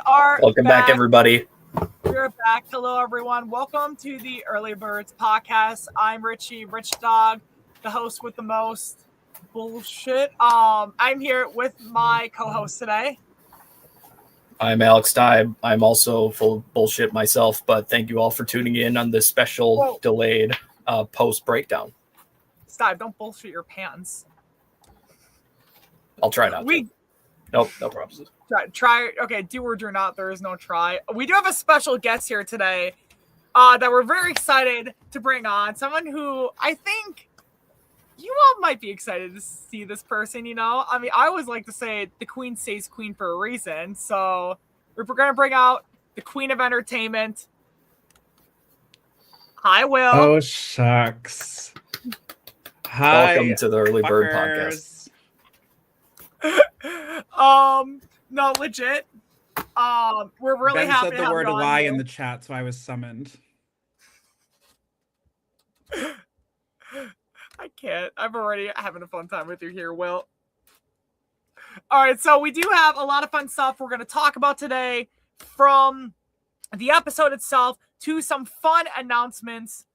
are Welcome back, everybody. We're back. Hello, everyone. Welcome to the Early Birds podcast. I'm Richie, Rich Dog, the host with the most bullshit. I'm here with my co-host today. I'm Alex Steib. I'm also full of bullshit myself, but thank you all for tuning in on this special delayed post breakdown. Steib, don't bullshit your pants. I'll try not to. Nope, no promises. Try. Okay, do or do not. There is no try. We do have a special guest here today that we're very excited to bring on. Someone who I think you all might be excited to see this person, you know? I mean, I always like to say the queen stays queen for a reason. So we're going to bring out the queen of entertainment. Hi, Will. Oh, shucks. Hi. Welcome to the Early Bird podcast. No, legit. We're really Ben happy said to the have word you on lie here. in the chat, so I was summoned. I can't. I'm already having a fun time with you here, Will. All right, so we do have a lot of fun stuff we're going to talk about today, from the episode itself to some fun announcements.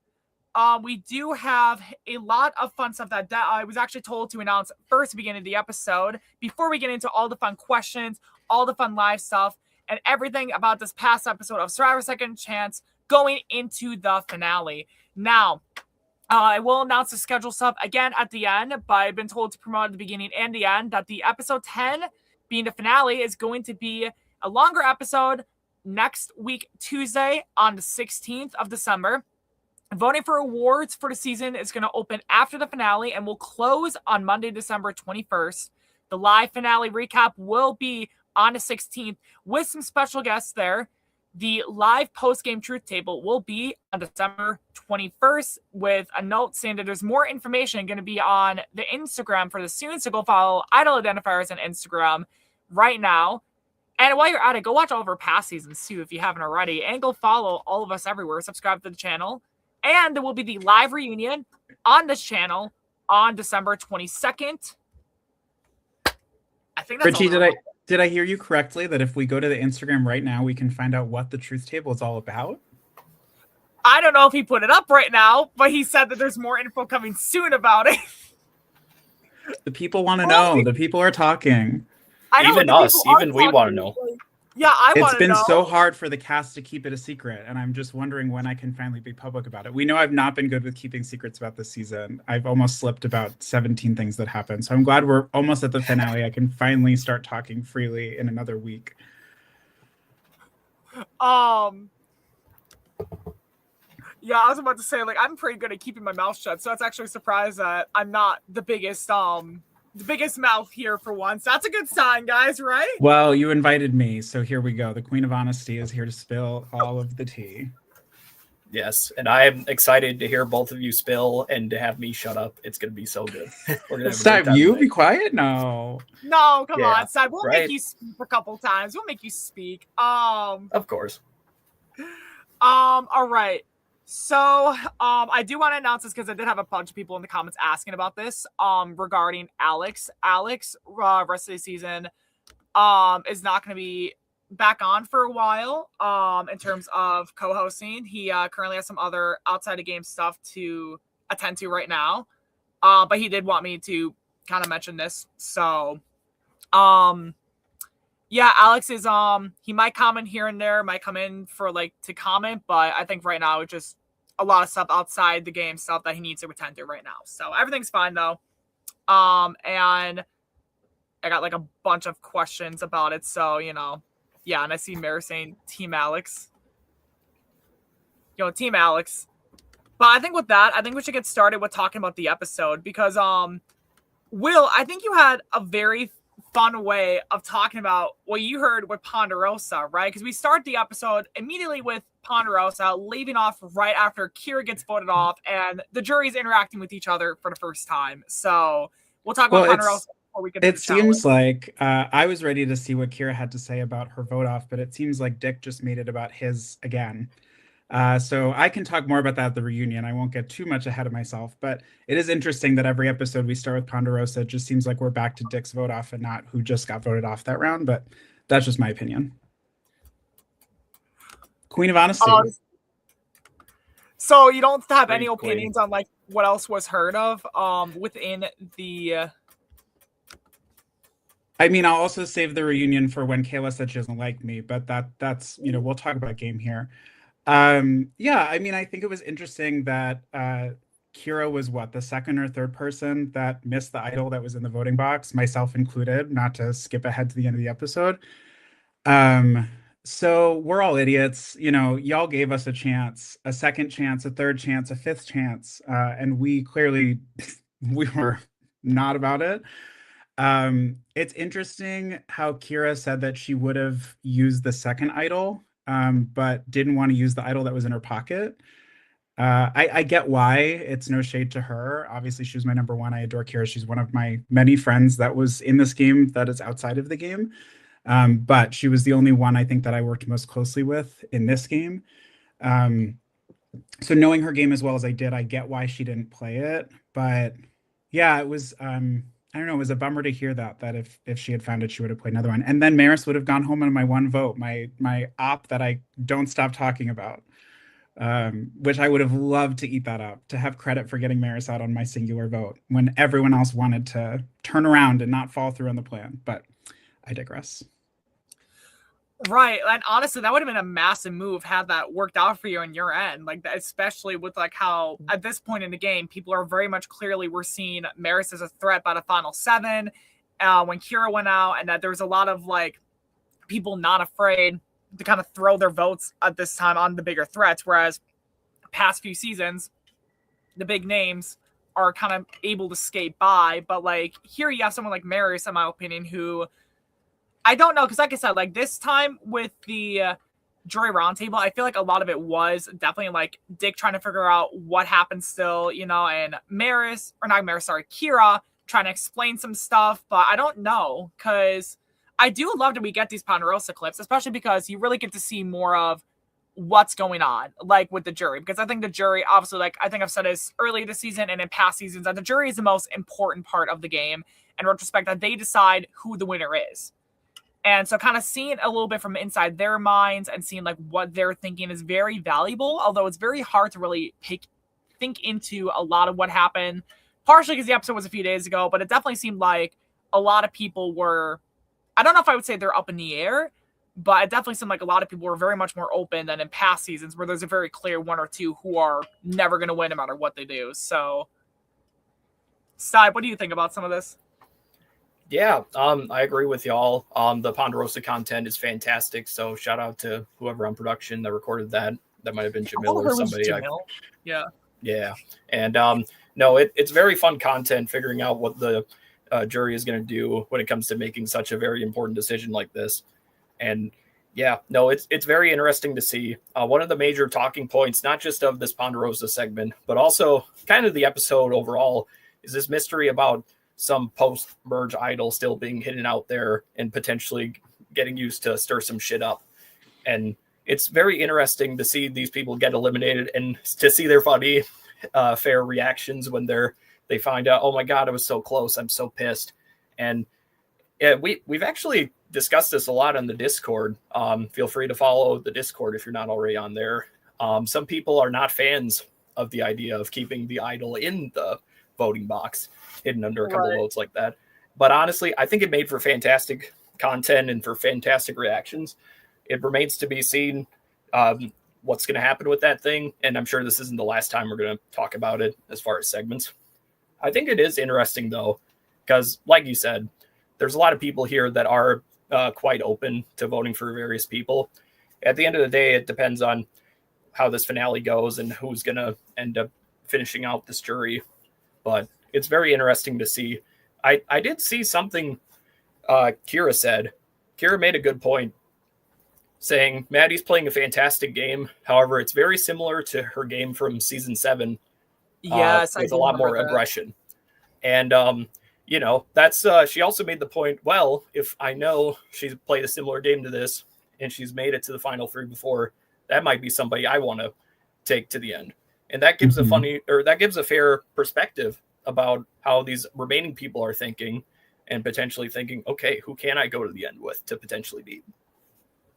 We do have a lot of fun stuff that I was actually told to announce first at the beginning of the episode before we get into all the fun questions, all the fun live stuff, and everything about this past episode of Survivor Second Chance going into the finale. Now, I will announce the schedule stuff again at the end, but I've been told to promote at the beginning and the end that the episode 10, being the finale, is going to be a longer episode next week, Tuesday, on the 16th of December. Voting for awards for the season is going to open after the finale and will close on Monday, December 21st. The live finale recap will be on the 16th with some special guests there. The live post-game truth table will be on December 21st with a note saying that there's more information going to be on the Instagram for the soon. So go follow Idol Identifiers on Instagram right now. And while you're at it, go watch all of our past seasons too if you haven't already. And go follow all of us everywhere. Subscribe to the channel. And there will be the live reunion on this channel on December 22nd. I think that's Richie, did I hear you correctly that if we go to the Instagram right now, we can find out what the truth table is all about? I don't know if he put it up right now, but he said that there's more info coming soon about it. The people want to know. The people are talking. I know, even us, even we want to know. Yeah, I want to know. It's been so hard for the cast to keep it a secret, and I'm just wondering when I can finally be public about it. We know I've not been good with keeping secrets about this season. I've almost slipped about 17 things that happened, so I'm glad we're almost at the finale. I can finally start talking freely in another week. Yeah, I was about to say, like, I'm pretty good at keeping my mouth shut, so that's actually a surprise that I'm not the biggest mouth here for once. That's a good sign, guys, right? Well, you invited me, so here we go. The Queen of Honesty is here to spill all of the tea. Yes, and I'm excited to hear both of you spill and to have me shut up. It's going to be so good. We're gonna Stop, you be quiet? No, come on, Stop. We'll make you speak a couple times. We'll make you speak. Of course. All right. So, I do want to announce this because I did have a bunch of people in the comments asking about this, regarding Alex. Alex, rest of the season, is not going to be back on for a while, in terms of co-hosting. He, currently has some other outside of game stuff to attend to right now. But he did want me to kind of mention this. So, yeah, Alex is, he might comment here and there, might come in for, like, to comment, but I think right now it's just a lot of stuff outside the game stuff that he needs to attend to right now. So everything's fine, though. And I got, like, a bunch of questions about it, so, you know, yeah, and I see Mary saying Team Alex. Team Alex. But I think with that, I think we should get started with talking about the episode, because, Will, I think you had a very fun way of talking about what you heard with Ponderosa, right? Because we start the episode immediately with Ponderosa leaving off right after Kira gets voted off and the jury's interacting with each other for the first time. So we'll talk about Ponderosa before we get to the challenge. Seems like I was ready to see what Kira had to say about her vote off, but it seems like Dick just made it about his again. So I can talk more about that at the reunion. I won't get too much ahead of myself, but it is interesting that every episode we start with Ponderosa. It just seems like we're back to Dick's vote off and not who just got voted off that round, but that's just my opinion. Queen of Honesty. So you don't have any Great queen. opinions on like what else was heard of within the I mean, I'll also save the reunion for when Kayla said she doesn't like me, but that's we'll talk about game here. Yeah, I mean, I think it was interesting that Kira was the second or third person that missed the idol that was in the voting box, myself included, not to skip ahead to the end of the episode. So we're all idiots, y'all gave us a chance, a second chance, a third chance, a fifth chance, and we clearly we were not about it. It's interesting how Kira said that she would have used the second idol, but didn't want to use the idol that was in her pocket. I get why. It's no shade to her. Obviously, she was my number one. I adore Kira. She's one of my many friends that was in this game that is outside of the game. But she was the only one I think that I worked most closely with in this game. So knowing her game as well as I did, I get why she didn't play it. But yeah, it was I don't know, it was a bummer to hear that if she had found it, she would have played another one. And then Maris would have gone home on my one vote, my op that I don't stop talking about. Which I would have loved to eat that up, to have credit for getting Maris out on my singular vote when everyone else wanted to turn around and not fall through on the plan. But I digress. Right, and honestly, that would have been a massive move had that worked out for you on your end. Like, especially with like how at this point in the game, people are very much clearly we're seeing Maris as a threat by the final 7. When Kira went out, and that there was a lot of like people not afraid to kind of throw their votes at this time on the bigger threats, whereas past few seasons, the big names are kind of able to skate by. But like here, you have someone like Maris, in my opinion, who. I don't know, because like I said, like this time with the jury roundtable, I feel like a lot of it was definitely like Dick trying to figure out what happened still, and Kira trying to explain some stuff, but I don't know, because I do love that we get these Ponderosa clips, especially because you really get to see more of what's going on, like with the jury, because I think the jury, obviously, like I think I've said this early this season and in past seasons, that the jury is the most important part of the game, in retrospect, that they decide who the winner is. And so kind of seeing a little bit from inside their minds and seeing like what they're thinking is very valuable, although it's very hard to really think into a lot of what happened, partially because the episode was a few days ago, but it definitely seemed like a lot of people were, I don't know if I would say they're up in the air, but it definitely seemed like a lot of people were very much more open than in past seasons where there's a very clear one or two who are never going to win no matter what they do. So, Steib, what do you think about some of this? Yeah, I agree with y'all. The Ponderosa content is fantastic. So shout out to whoever on production that recorded that. That might have been Jamil or somebody. Yeah. And no, it's very fun content figuring out what the jury is going to do when it comes to making such a very important decision like this. And yeah, no, it's very interesting to see. One of the major talking points, not just of this Ponderosa segment, but also kind of the episode overall, is this mystery about some post-merge idol still being hidden out there and potentially getting used to stir some shit up. And it's very interesting to see these people get eliminated and to see their funny, fair reactions when they find out, oh my God, I was so close. I'm so pissed. And yeah, we've actually discussed this a lot on the Discord. Feel free to follow the Discord if you're not already on there. Some people are not fans of the idea of keeping the idol in the voting box, hidden under a couple of votes like that. But honestly, I think it made for fantastic content and for fantastic reactions. It remains to be seen what's going to happen with that thing. And I'm sure this isn't the last time we're going to talk about it as far as segments. I think it is interesting, though, because like you said, there's a lot of people here that are quite open to voting for various people. At the end of the day, it depends on how this finale goes and who's going to end up finishing out this jury. But it's very interesting to see. I did see something Kira said. Kira made a good point, saying Maddie's playing a fantastic game. However, it's very similar to her game from season 7. Yes, with a lot more aggression. And, that's she also made the point, well, if I know she's played a similar game to this and she's made it to the final 3 before, that might be somebody I want to take to the end. And that gives a fair perspective about how these remaining people are thinking and potentially thinking, okay, who can I go to the end with to potentially beat?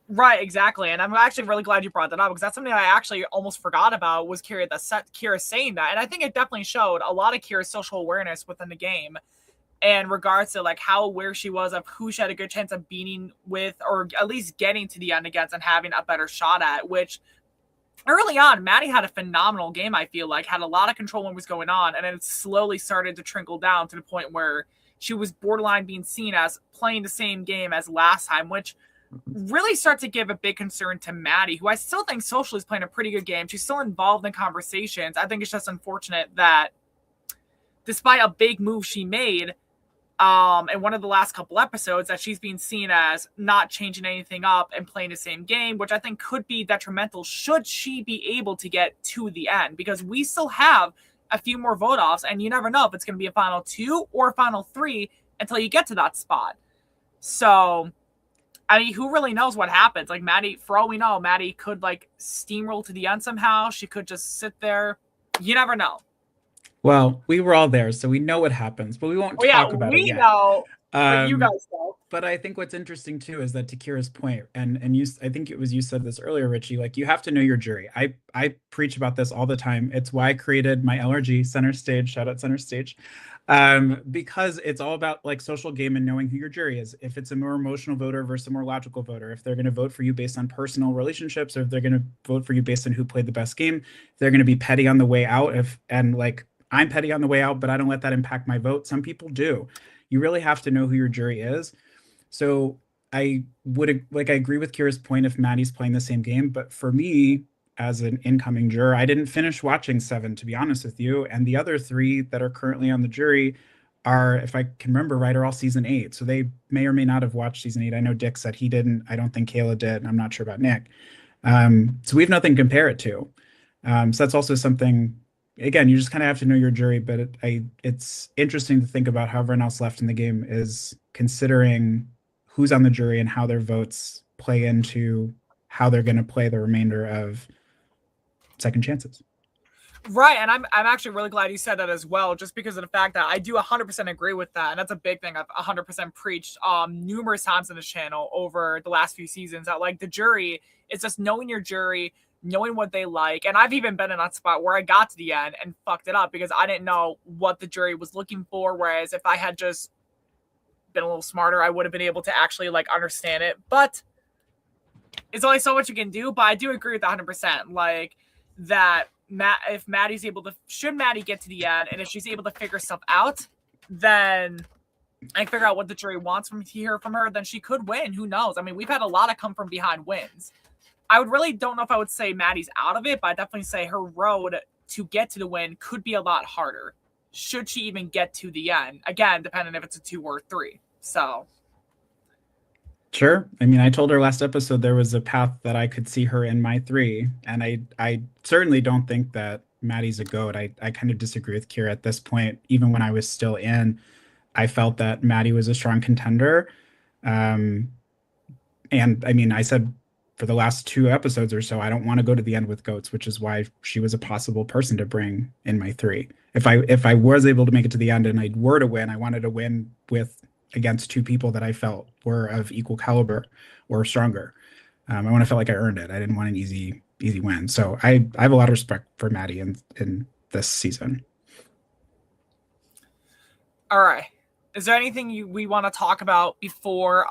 Right, exactly. And I'm actually really glad you brought that up because that's something I actually almost forgot about was Kira saying that. And I think it definitely showed a lot of Kira's social awareness within the game in regards to like how aware she was of who she had a good chance of beating with, or at least getting to the end against and having a better shot at, which early on, Maddie had a phenomenal game, I feel like, had a lot of control when it was going on, and then it slowly started to trickle down to the point where she was borderline being seen as playing the same game as last time, which really starts to give a big concern to Maddie, who I still think socially is playing a pretty good game. She's still involved in conversations. I think it's just unfortunate that despite a big move she made in one of the last couple episodes, that she's being seen as not changing anything up and playing the same game, which I think could be detrimental should she be able to get to the end, because we still have a few more vote offs and you never know if it's going to be a final 2 or a final 3 until you get to that spot. So I mean, who really knows what happens? Like Maddie, for all we know, Maddie could like steamroll to the end somehow. She could just sit there. You never know. Well, we were all there, so we know what happens, but we won't talk about it yet. We know, but you guys know. But I think what's interesting too is that, to Kira's point, and you, I think it was you said this earlier, Richie. Like, you have to know your jury. I preach about this all the time. It's why I created my LRG Center Stage. Shout out Center Stage, because it's all about like social game and knowing who your jury is. If it's a more emotional voter versus a more logical voter, if they're going to vote for you based on personal relationships, or if they're going to vote for you based on who played the best game, if they're going to be petty on the way out. I'm petty on the way out, but I don't let that impact my vote. Some people do. You really have to know who your jury is. So I agree with Kira's point if Maddie's playing the same game. But for me, as an incoming juror, I didn't finish watching 7, to be honest with you. And the other 3 that are currently on the jury are, if I can remember right, are all season 8. So they may or may not have watched season 8. I know Dick said he didn't. I don't think Kayla did. And I'm not sure about Nick. So we have nothing to compare it to. So that's also something. Again, you just kind of have to know your jury, but it's interesting to think about how everyone else left in the game is considering who's on the jury and how their votes play into how they're going to play the remainder of second chances. Right, and I'm actually really glad you said that as well, just because of the fact that I do 100% agree with that, and that's a big thing I've 100% preached numerous times on this channel over the last few seasons, that like the jury is just knowing your jury, knowing what they like. And I've even been in that spot where I got to the end and fucked it up because I didn't know what the jury was looking for. Whereas if I had just been a little smarter, I would have been able to actually like understand it. But it's only so much you can do. But I do agree with 100%. Like that, if Maddie's able to, should Maddie get to the end, and if she's able to figure stuff out, then I figure out what the jury wants from her, then she could win. Who knows? I mean, we've had a lot of come from behind wins. I don't know if I would say Maddie's out of it, but I definitely say her road to get to the win could be a lot harder. Should she even get to the end? Again, depending if it's a 2 or 3. So. Sure. I mean, I told her last episode there was a path that I could see her in my 3. And I certainly don't think that Maddie's a GOAT. I kind of disagree with Kira at this point. Even when I was still in, I felt that Maddie was a strong contender. And I mean, I said, for the last 2 episodes or so, I don't want to go to the end with GOATs, which is why she was a possible person to bring in my 3. If I was able to make it to the end and I were to win, I wanted to win against 2 people that I felt were of equal caliber or stronger. I want to feel like I earned it. I didn't want an easy win. So I have a lot of respect for Maddie in this season. All right. Is there anything we want to talk about before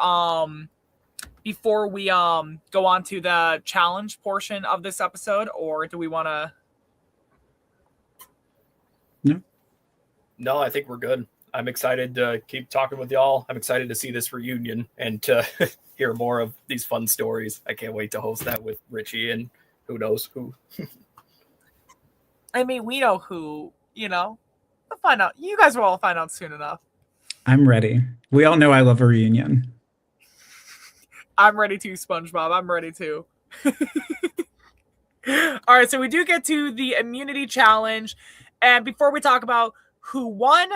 we go on to the challenge portion of this episode, or do we want to? No, I think we're good. I'm excited to keep talking with y'all. I'm excited to see this reunion and to hear more of these fun stories. I can't wait to host that with Richie and who knows who. I mean, we know who, we'll find out. You guys will all find out soon enough. I'm ready. We all know I love a reunion. I'm ready to, SpongeBob. I'm ready to. All right, so we do get to the immunity challenge. And before we talk about who won,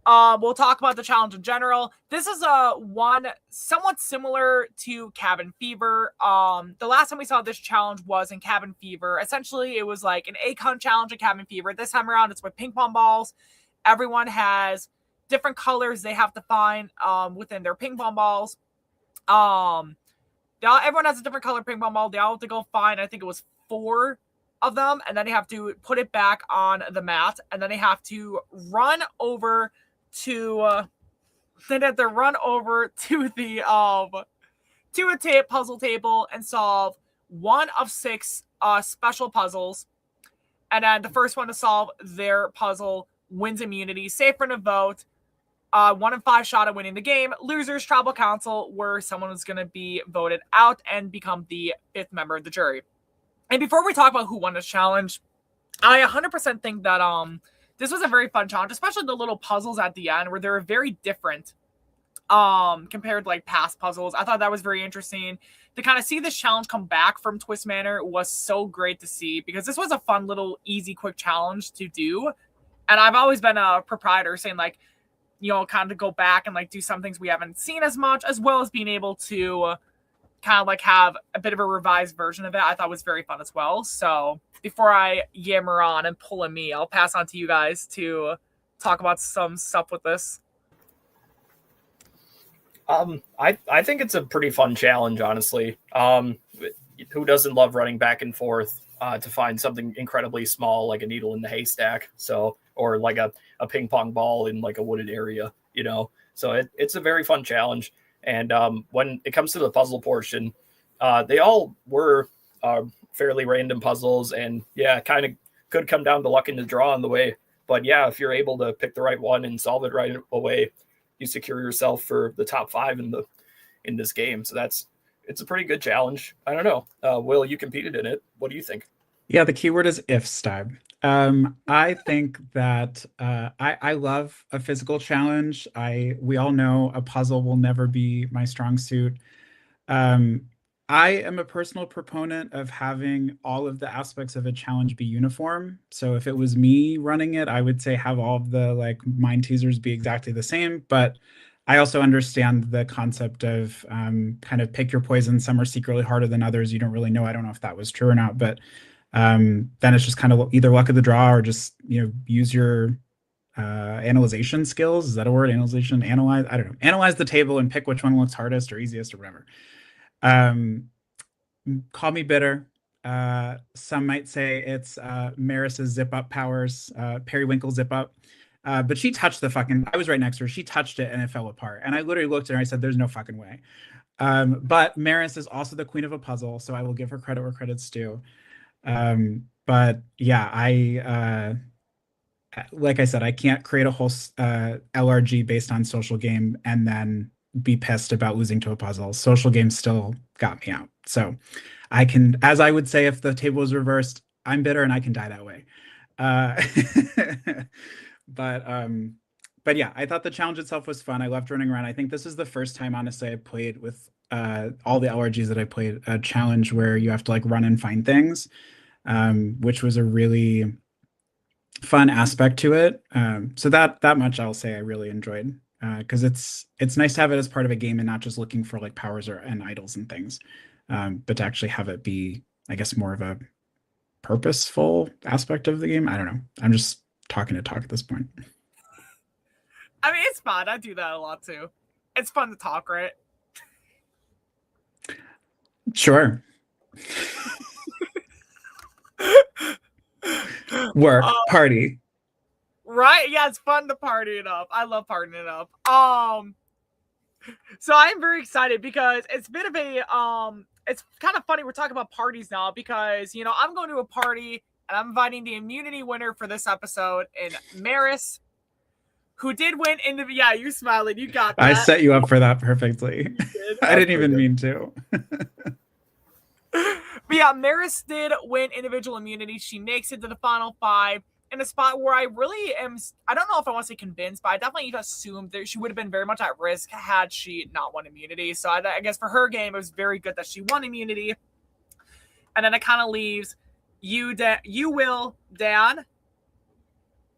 we'll talk about the challenge in general. This is one somewhat similar to Cabin Fever. The last time we saw this challenge was in Cabin Fever. Essentially, it was like an Akon challenge in Cabin Fever. This time around, it's with ping pong balls. Everyone has different colors they have to find within their ping pong balls. everyone has a different color ping pong ball. They all have to go find, I think it was 4 of them, and then they have to put it back on the mat, and then they have to run over to a puzzle table and solve one of 6 special puzzles. And then the first one to solve their puzzle wins immunity. Safe for the vote. 1 in 5 shot at winning the game. Losers, tribal council, where someone was going to be voted out and become the 5th member of the jury. And before we talk about who won this challenge, I 100% think that this was a very fun challenge, especially the little puzzles at the end where they were very different compared to like past puzzles. I thought that was very interesting. To kind of see this challenge come back from Twist Manor was so great to see, because this was a fun little easy quick challenge to do. And I've always been a proprietor saying like, you know, kind of go back and like do some things we haven't seen as much, as well as being able to kind of like have a bit of a revised version of it. I thought was very fun as well. So before I yammer on and pull a me, I'll pass on to you guys to talk about some stuff with this. I think it's a pretty fun challenge, honestly. Who doesn't love running back and forth to find something incredibly small, like a needle in the haystack? So, or like a ping pong ball in like a wooded area, you know? So it's a very fun challenge. And when it comes to the puzzle portion, they all were fairly random puzzles, and yeah, kind of could come down to luck and the draw on the way. But yeah, if you're able to pick the right one and solve it right away, you secure yourself for the top 5 in this game. So it's a pretty good challenge. I don't know. Will, you competed in it. What do you think? Yeah, the keyword is if, Steib. I think that I love a physical challenge. We all know a puzzle will never be my strong suit. I am a personal proponent of having all of the aspects of a challenge be uniform. So if it was me running it, I would say have all of the like mind teasers be exactly the same. But I also understand the concept of kind of pick your poison. Some are secretly harder than others. You don't really know. I don't know if that was true or not, but then it's just kind of either luck of the draw or just, you know, use your analyzation skills. Is that a word? Analyze. I don't know. Analyze the table and pick which one looks hardest or easiest or whatever. Call me bitter. Some might say it's Maris's zip up powers, periwinkle zip up. But she touched I was right next to her. She touched it and it fell apart. And I literally looked at her and I said, there's no fucking way. But Maris is also the queen of a puzzle, so I will give her credit where credit's due. But yeah, like I said, I can't create a whole LRG based on social game and then be pissed about losing to a puzzle. Social game still got me out. So I can, as I would say, if the table was reversed, I'm bitter and I can die that way. But yeah, I thought the challenge itself was fun. I loved running around. I think this is the first time, honestly, I played with all the LRGs that I played a challenge where you have to like run and find things, which was a really fun aspect to it. So that much I'll say I really enjoyed, because it's nice to have it as part of a game and not just looking for like powers and idols and things, but to actually have it be, I guess, more of a purposeful aspect of the game. I don't know. I'm just talking to talk at this point. I mean, it's fun. I do that a lot too. It's fun to talk, right? Sure. Work, party. Right? Yeah, it's fun to party it up. I love partying it up. So I'm very excited because it's a bit of a it's kind of funny we're talking about parties now, because you know I'm going to a party and I'm inviting the immunity winner for this episode in Maris, who did win in the you smiling, you got that. I set you up for that perfectly. I didn't even mean to. But yeah, Maris did win individual immunity. She makes it to the final 5 in a spot where I really am, I don't know if I want to say convinced, but I definitely assumed that she would have been very much at risk had she not won immunity. So I guess for her game, it was very good that she won immunity. And then it kind of leaves you, Will, Dan,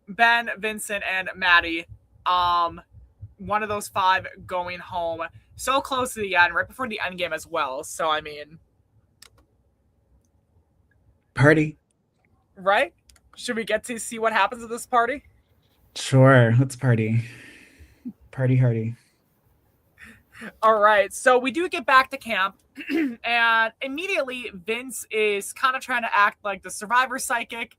Ben, Vincent, and Maddie. One of those 5 going home so close to the end, right before the end game as well. So, I mean... Party. Right? Should we get to see what happens at this party? Sure, let's party. Party hardy. All right, so we do get back to camp. And immediately Vince is kind of trying to act like the survivor psychic,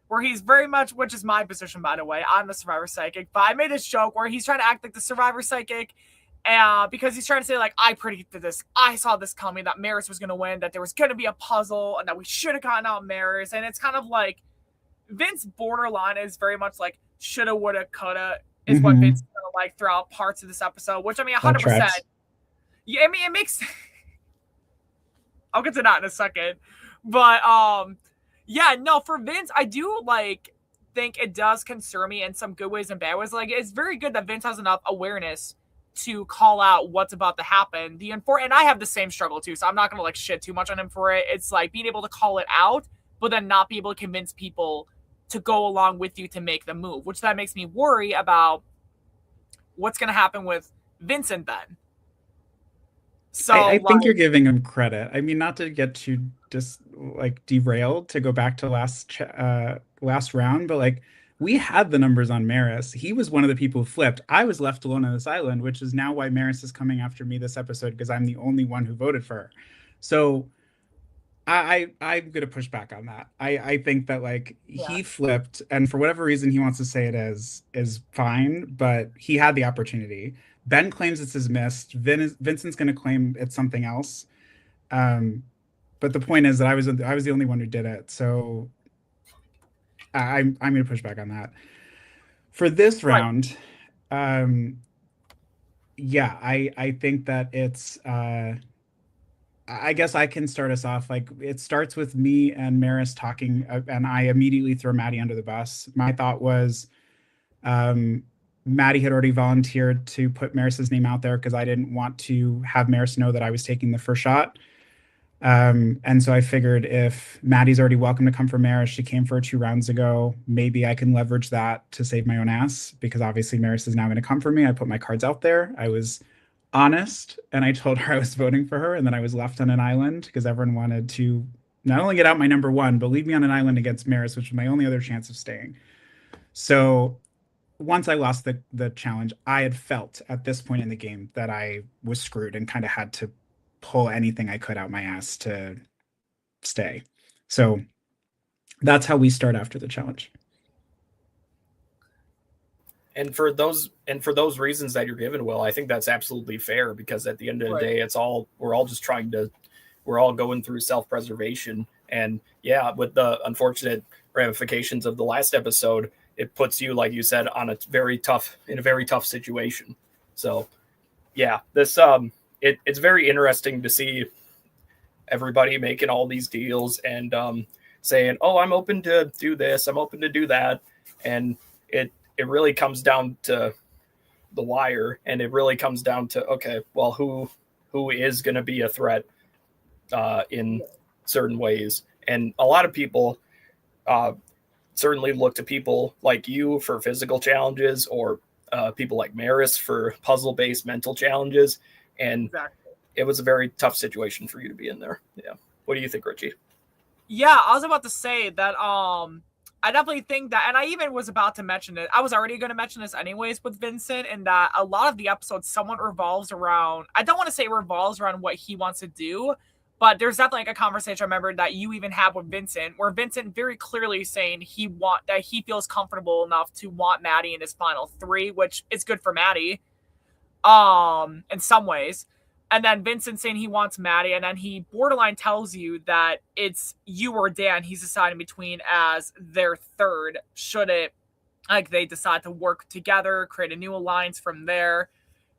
where he's very much, which is my position, by the way. I'm the survivor psychic, but I made this joke where he's trying to act like the survivor psychic, because he's trying to say, like, I predicted this. I saw this coming, that Maris was going to win, that there was going to be a puzzle, and that we should have gotten out Maris. And it's kind of like Vince borderline is very much like shoulda, woulda, coulda is what Vince is kind of like throughout parts of this episode, which I mean, 100%. Yeah, I mean, it makes. I'll get to that in a second, but yeah, no, for Vince, I do like think it does concern me in some good ways and bad ways. Like, it's very good that Vince has enough awareness to call out what's about to happen. And I have the same struggle too, so I'm not gonna like shit too much on him for it. It's like being able to call it out, but then not be able to convince people to go along with you to make the move, which that makes me worry about what's going to happen with Vincent then. So I think you're giving him credit. I mean, not to get too just like derailed, to go back to last round, but like we had the numbers on Maris. He was one of the people who flipped. I was left alone on this island, which is now why Maris is coming after me this episode, because I'm the only one who voted for her. So I'm gonna push back on that. I think that like he flipped, and for whatever reason he wants to say it is fine, but he had the opportunity. Ben claims it's his missed. Vincent's gonna claim it's something else. But the point is that I was the only one who did it. So I'm gonna push back on that. For this round, yeah, I think that it's I guess I can start us off. Like, it starts with me and Maris talking, and I immediately throw Maddie under the bus. My thought was, Maddie had already volunteered to put Maris's name out there because I didn't want to have Maris know that I was taking the first shot. And so I figured if Maddie's already welcome to come for Maris, she came for her 2 rounds ago, maybe I can leverage that to save my own ass, because obviously Maris is now going to come for me. I put my cards out there. I was honest, and I told her I was voting for her, and then I was left on an island because everyone wanted to not only get out my number 1, but leave me on an island against Maris, which was my only other chance of staying. So once I lost the challenge, I had felt at this point in the game that I was screwed and kind of had to pull anything I could out my ass to stay. So that's how we start after the challenge. And for those reasons that you're given, Will, I think that's absolutely fair, because at the end of the day, we're all going through self-preservation. And yeah, with the unfortunate ramifications of the last episode, it puts you, like you said, in a very tough situation. So yeah, this it's very interesting to see everybody making all these deals and saying, oh, I'm open to do this, I'm open to do that. And it really comes down to the wire, and it really comes down to, okay, well, who is going to be a threat in certain ways. And a lot of people certainly look to people like you for physical challenges, or people like Maris for puzzle-based mental challenges. And It was a very tough situation for you to be in there. Yeah. What do you think, Richie? Yeah, I was about to say that I definitely think that, and I even was about to mention it. I was already going to mention this anyways with Vincent, and that a lot of the episodes somewhat revolves around, I don't want to say revolves around what he wants to do, but there's definitely like a conversation I remember that you even had with Vincent, where Vincent very clearly saying that he feels comfortable enough to want Maddie in his final 3, which is good for Maddie, in some ways. And then Vincent saying he wants Maddie, and then he borderline tells you that it's you or Dan he's deciding between as their third, should it, like, they decide to work together, create a new alliance from there.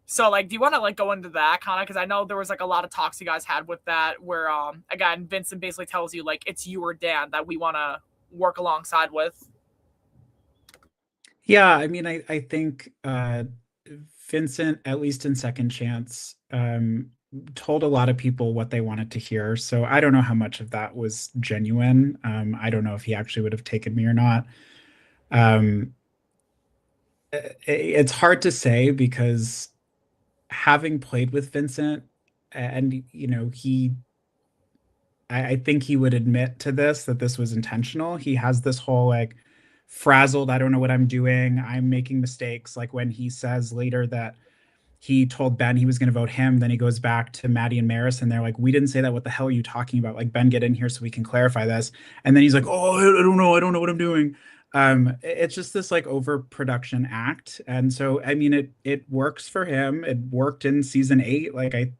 So, like, do you want to, like, go into that kind of? Because I know there was, like, a lot of talks you guys had with that, where, again, Vincent basically tells you, like, it's you or Dan that we want to work alongside with. Yeah, I mean, I think Vincent, at least in Second Chance, told a lot of people what they wanted to hear. So I don't know how much of that was genuine. I don't know if he actually would have taken me or not. It's hard to say, because having played with Vincent, and I think he would admit to this, that this was intentional. He has this whole like frazzled, I don't know what I'm doing, I'm making mistakes. Like when he says later that he told Ben he was going to vote him. Then he goes back to Maddie and Maris, and they're like, "We didn't say that. What the hell are you talking about? Like, Ben, get in here so we can clarify this." And then he's like, "Oh, I don't know. I don't know what I'm doing." It's just this like overproduction act. And so, I mean, it works for him. It worked in season 8. Like,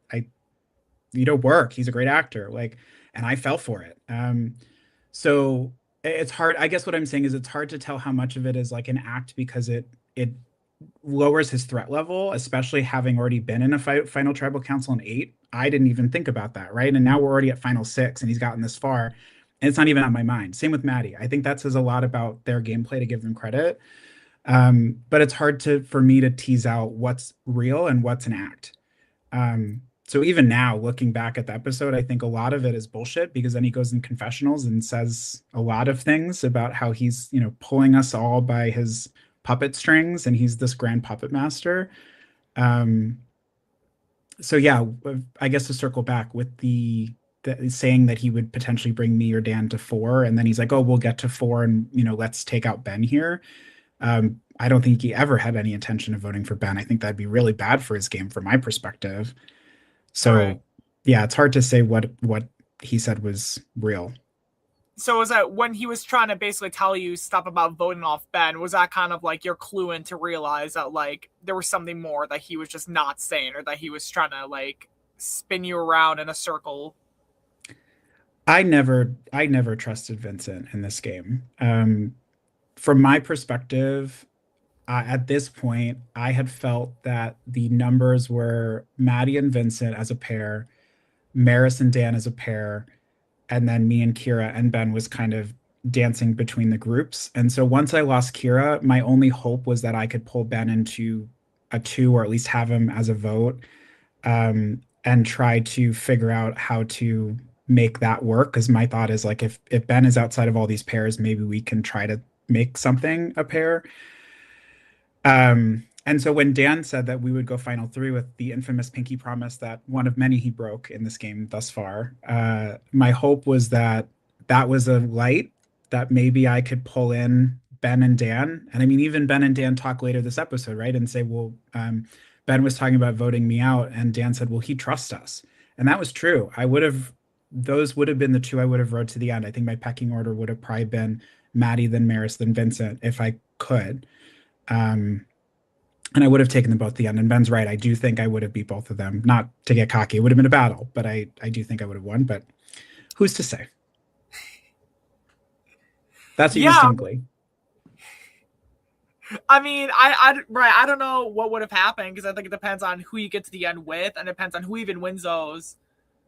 work. He's a great actor. Like, and I fell for it. So it's hard. I guess what I'm saying is it's hard to tell how much of it is like an act because it lowers his threat level, especially having already been in a final tribal council in 8. I didn't even think about that, right? And now we're already at final 6 and he's gotten this far and it's not even on my mind. Same with Maddie. I think that says a lot about their gameplay to give them credit. But it's hard for me to tease out what's real and what's an act. So even now, looking back at the episode, I think a lot of it is bullshit because then he goes in confessionals and says a lot of things about how he's, pulling us all by his puppet strings and he's this grand puppet master. So yeah, I guess to circle back with the saying that he would potentially bring me or Dan to 4, and then he's like, "Oh, we'll get to 4, and let's take out Ben here." I don't think he ever had any intention of voting for Ben. I think that'd be really bad for his game, from my perspective. So, right. Yeah, it's hard to say what he said was real. So was that when he was trying to basically tell you stuff about voting off Ben, was that kind of like your clue in to realize that like there was something more that he was just not saying, or that he was trying to like spin you around in a circle? I never trusted Vincent in this game. From my perspective, at this point, I had felt that the numbers were Maddie and Vincent as a pair, Maris and Dan as a pair, and then me and Kira, and Ben was kind of dancing between the groups. And so once I lost Kira, my only hope was that I could pull Ben into a 2, or at least have him as a vote, and try to figure out how to make that work. Because my thought is like, if Ben is outside of all these pairs, maybe we can try to make something a pair. And so when Dan said that we would go final 3 with the infamous pinky promise that one of many he broke in this game thus far, my hope was that was a light that maybe I could pull in Ben and Dan. And I mean, even Ben and Dan talk later this episode, right? And say, well, Ben was talking about voting me out, and Dan said, well, he trusts us. And that was true. Those would have been the 2 I would have rode to the end. I think my pecking order would have probably been Maddie, then Maris, then Vincent, if I could. And I would have taken them both to the end. And Ben's right. I do think I would have beat both of them. Not to get cocky. It would have been a battle, but I do think I would have won. But who's to say? That's what you think, Lee. I mean, I don't know what would have happened, because I think it depends on who you get to the end with, and it depends on who even wins those.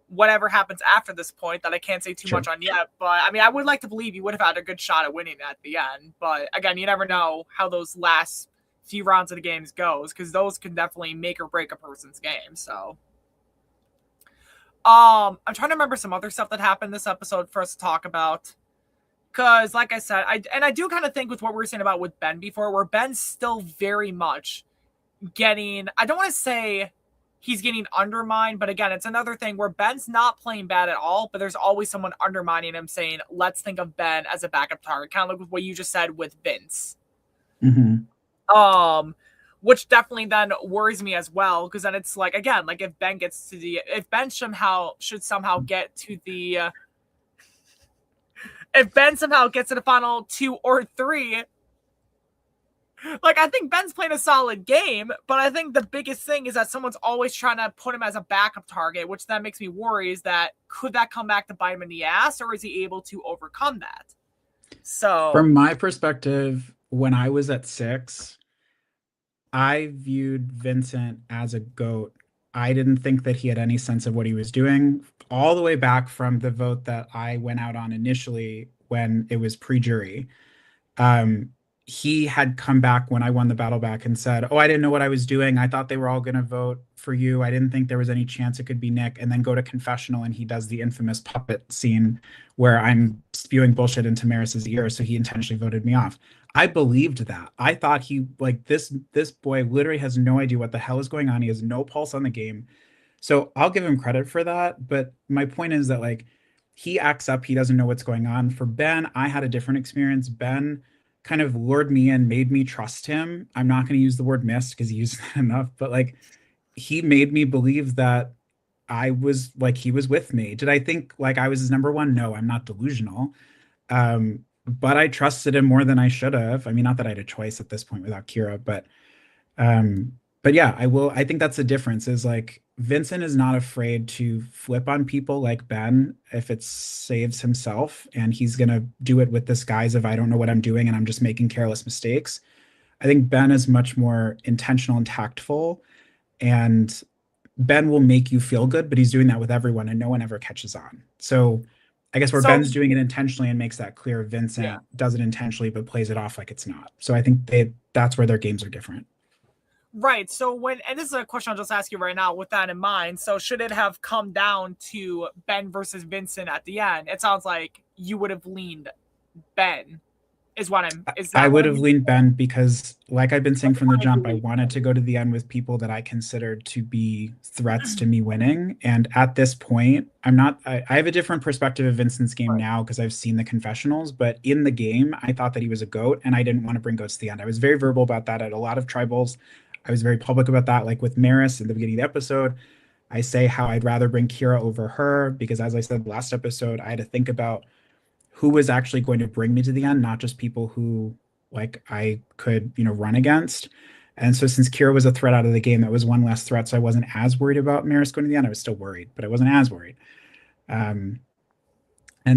Whatever happens after this point, that I can't say too much on yet. But I mean, I would like to believe you would have had a good shot at winning at the end. But again, you never know how those last few rounds of the games goes, because those can definitely make or break a person's game. So I'm trying to remember some other stuff that happened this episode for us to talk about, because like I said, I do kind of think with what we were saying about with Ben before, where Ben's still very much getting, I don't want to say he's getting undermined, but again, it's another thing where Ben's not playing bad at all, but there's always someone undermining him, saying, let's think of Ben as a backup target, kind of like what you just said with Vince. Mm-hmm. Which definitely then worries me as well, because then it's like, again, like if Ben somehow get to the if Ben somehow gets to the final 2 or 3, like I think Ben's playing a solid game, but I think the biggest thing is that someone's always trying to put him as a backup target, which then makes me worry, is that could that come back to bite him in the ass, or is he able to overcome that? So from my perspective, when I was at 6, I viewed Vincent as a GOAT. I didn't think that he had any sense of what he was doing, all the way back from the vote that I went out on initially when it was pre-jury. He had come back when I won the battle back and said, oh, I didn't know what I was doing. I thought they were all going to vote for you. I didn't think there was any chance it could be Nick. And then go to confessional, and he does the infamous puppet scene where I'm spewing bullshit into Maris's ear, so he intentionally voted me off. I believed that. I thought he, like, this boy literally has no idea what the hell is going on. He has no pulse on the game. So I'll give him credit for that. But my point is that, like, he acts up. He doesn't know what's going on. For Ben, I had a different experience. Ben kind of lured me in, made me trust him. I'm not going to use the word missed because he used that enough, but like he made me believe that I was like he was with me. Did I think like I was his number one? No, I'm not delusional. But I trusted him more than I should have. I mean, not that I had a choice at this point without Kira, um, but yeah, I will. I think that's the difference is like Vincent is not afraid to flip on people like Ben if it saves himself, and he's gonna do it with this guise of I don't know what I'm doing and I'm just making careless mistakes. I think Ben is much more intentional and tactful, and Ben will make you feel good, but he's doing that with everyone and no one ever catches on. So I guess where Ben's doing it intentionally and makes that clear, Vincent does it intentionally but plays it off like it's not. So I think that's where their games are different. Right. So and this is a question I'll just ask you right now with that in mind. So should it have come down to Ben versus Vincent at the end? It sounds like you would have leaned Ben. I would have leaned Ben because, like I've been saying from the jump, I wanted to go to the end with people that I considered to be threats to me winning. And at this point, I have a different perspective of Vincent's game now because I've seen the confessionals. But in the game, I thought that he was a GOAT and I didn't want to bring GOATs to the end. I was very verbal about that at a lot of tribals. I was very public about that, like with Maris in the beginning of the episode. I say how I'd rather bring Kira over her because, as I said last episode, I had to think about who was actually going to bring me to the end, not just people who like I could, run against. And so since Kira was a threat out of the game, that was one less threat. So I wasn't as worried about Maris going to the end. I was still worried, but I wasn't as worried. And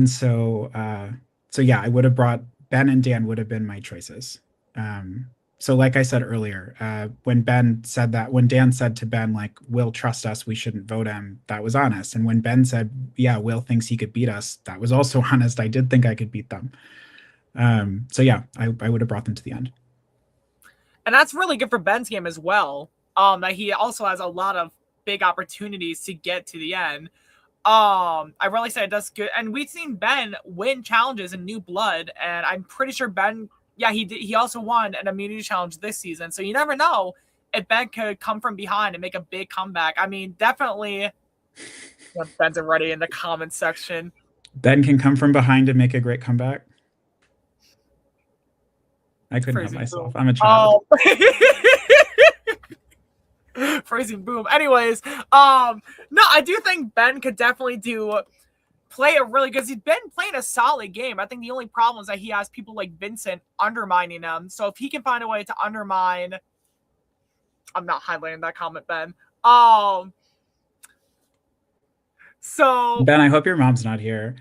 so yeah, I would have brought Ben and Dan would have been my choices. So like I said earlier, when Dan said to Ben, like, Will trust us, we shouldn't vote him, that was honest. And when Ben said, yeah, Will thinks he could beat us, that was also honest. I did think I could beat them. So yeah, I would have brought them to the end. And that's really good for Ben's game as well. That he also has a lot of big opportunities to get to the end. I really say it does good. And we've seen Ben win challenges in New Blood, and I'm pretty sure Ben... Yeah, he also won an immunity challenge this season. So you never know if Ben could come from behind and make a big comeback. I mean, definitely. Ben's already in the comments section. Ben can come from behind and make a great comeback. I couldn't help myself. I'm a child. Phrasing boom. Anyways, no, I do think Ben could definitely play a really good. He's been playing a solid game. I think the only problem is that he has people like Vincent undermining him. So if he can find a way to undermine, I'm not highlighting that comment, Ben. So Ben, I hope your mom's not here.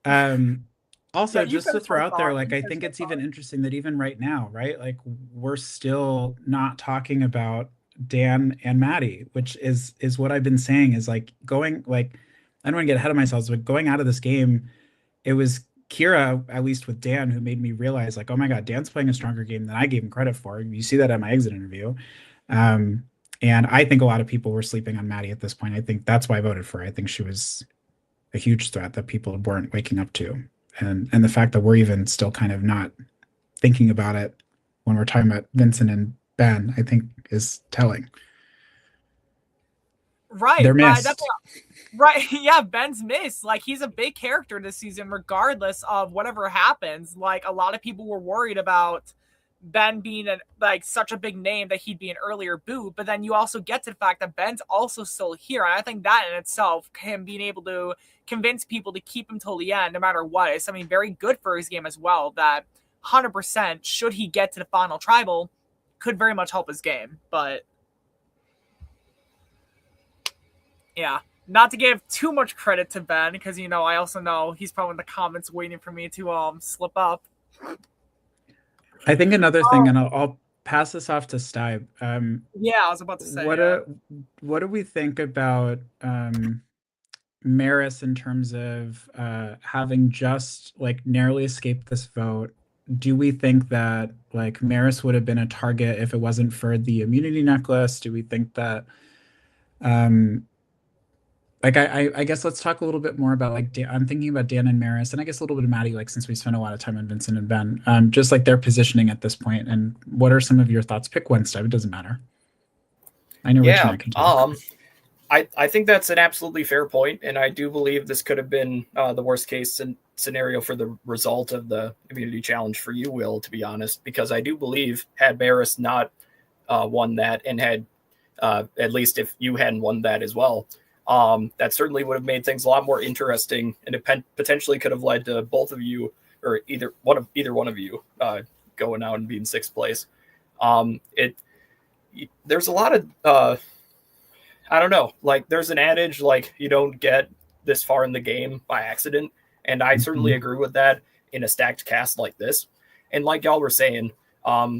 Also, just to throw out there, like, I think it's even interesting that even right now, right, like, we're still not talking about Dan and Maddie, which is what I've been saying is like going like. I don't want to get ahead of myself, but going out of this game, it was Kira, at least with Dan, who made me realize, like, oh my God, Dan's playing a stronger game than I gave him credit for. You see that at my exit interview. And I think a lot of people were sleeping on Maddie at this point. I think that's why I voted for her. I think she was a huge threat that people weren't waking up to. And the fact that we're even still kind of not thinking about it when we're talking about Vincent and Ben, I think is telling. Right. They're missed. Right. Yeah, Ben's missed. Like, he's a big character this season, regardless of whatever happens. Like, a lot of people were worried about Ben being such a big name that he'd be an earlier boot. But then you also get to the fact that Ben's also still here. And I think that in itself, him being able to convince people to keep him till the end, no matter what, is something very good for his game as well. That 100%, should he get to the final tribal, could very much help his game. But yeah. Not to give too much credit to Ben, because, I also know he's probably in the comments waiting for me to slip up. I think another thing, and I'll pass this off to Steib. Yeah, I was about to say. What do we think about Maris in terms of having just narrowly escaped this vote? Do we think that Maris would have been a target if it wasn't for the immunity necklace? Do we think that I guess let's talk a little bit more about I'm thinking about Dan and Maris, and I guess a little bit of Maddie, since we spent a lot of time on Vincent and Ben, just their positioning at this point, and what are some of your thoughts? Pick one, Steve. It doesn't matter. I know. Yeah. I think that's an absolutely fair point, and I do believe this could have been the worst case scenario for the result of the immunity challenge for you, Will, to be honest, because I do believe had Maris not won that and had at least if you hadn't won that as well. That certainly would have made things a lot more interesting, and it potentially could have led to both of you, or either one of you, going out and being sixth place. There's a lot of I don't know, like there's an adage like you don't get this far in the game by accident, and I certainly agree with that in a stacked cast like this. And like y'all were saying,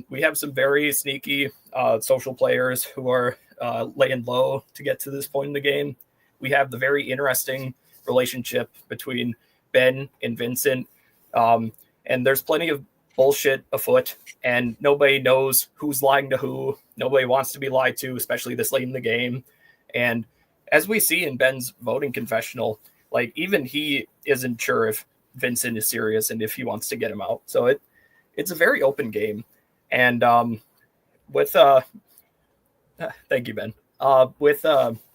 we have some very sneaky social players who are laying low to get to this point in the game. We have the very interesting relationship between Ben and Vincent, and there's plenty of bullshit afoot, and nobody knows who's lying to who. Nobody wants to be lied to, especially this late in the game. And as we see in Ben's voting confessional, like even he isn't sure if Vincent is serious and if he wants to get him out. So it's a very open game. And with thank you, Ben. With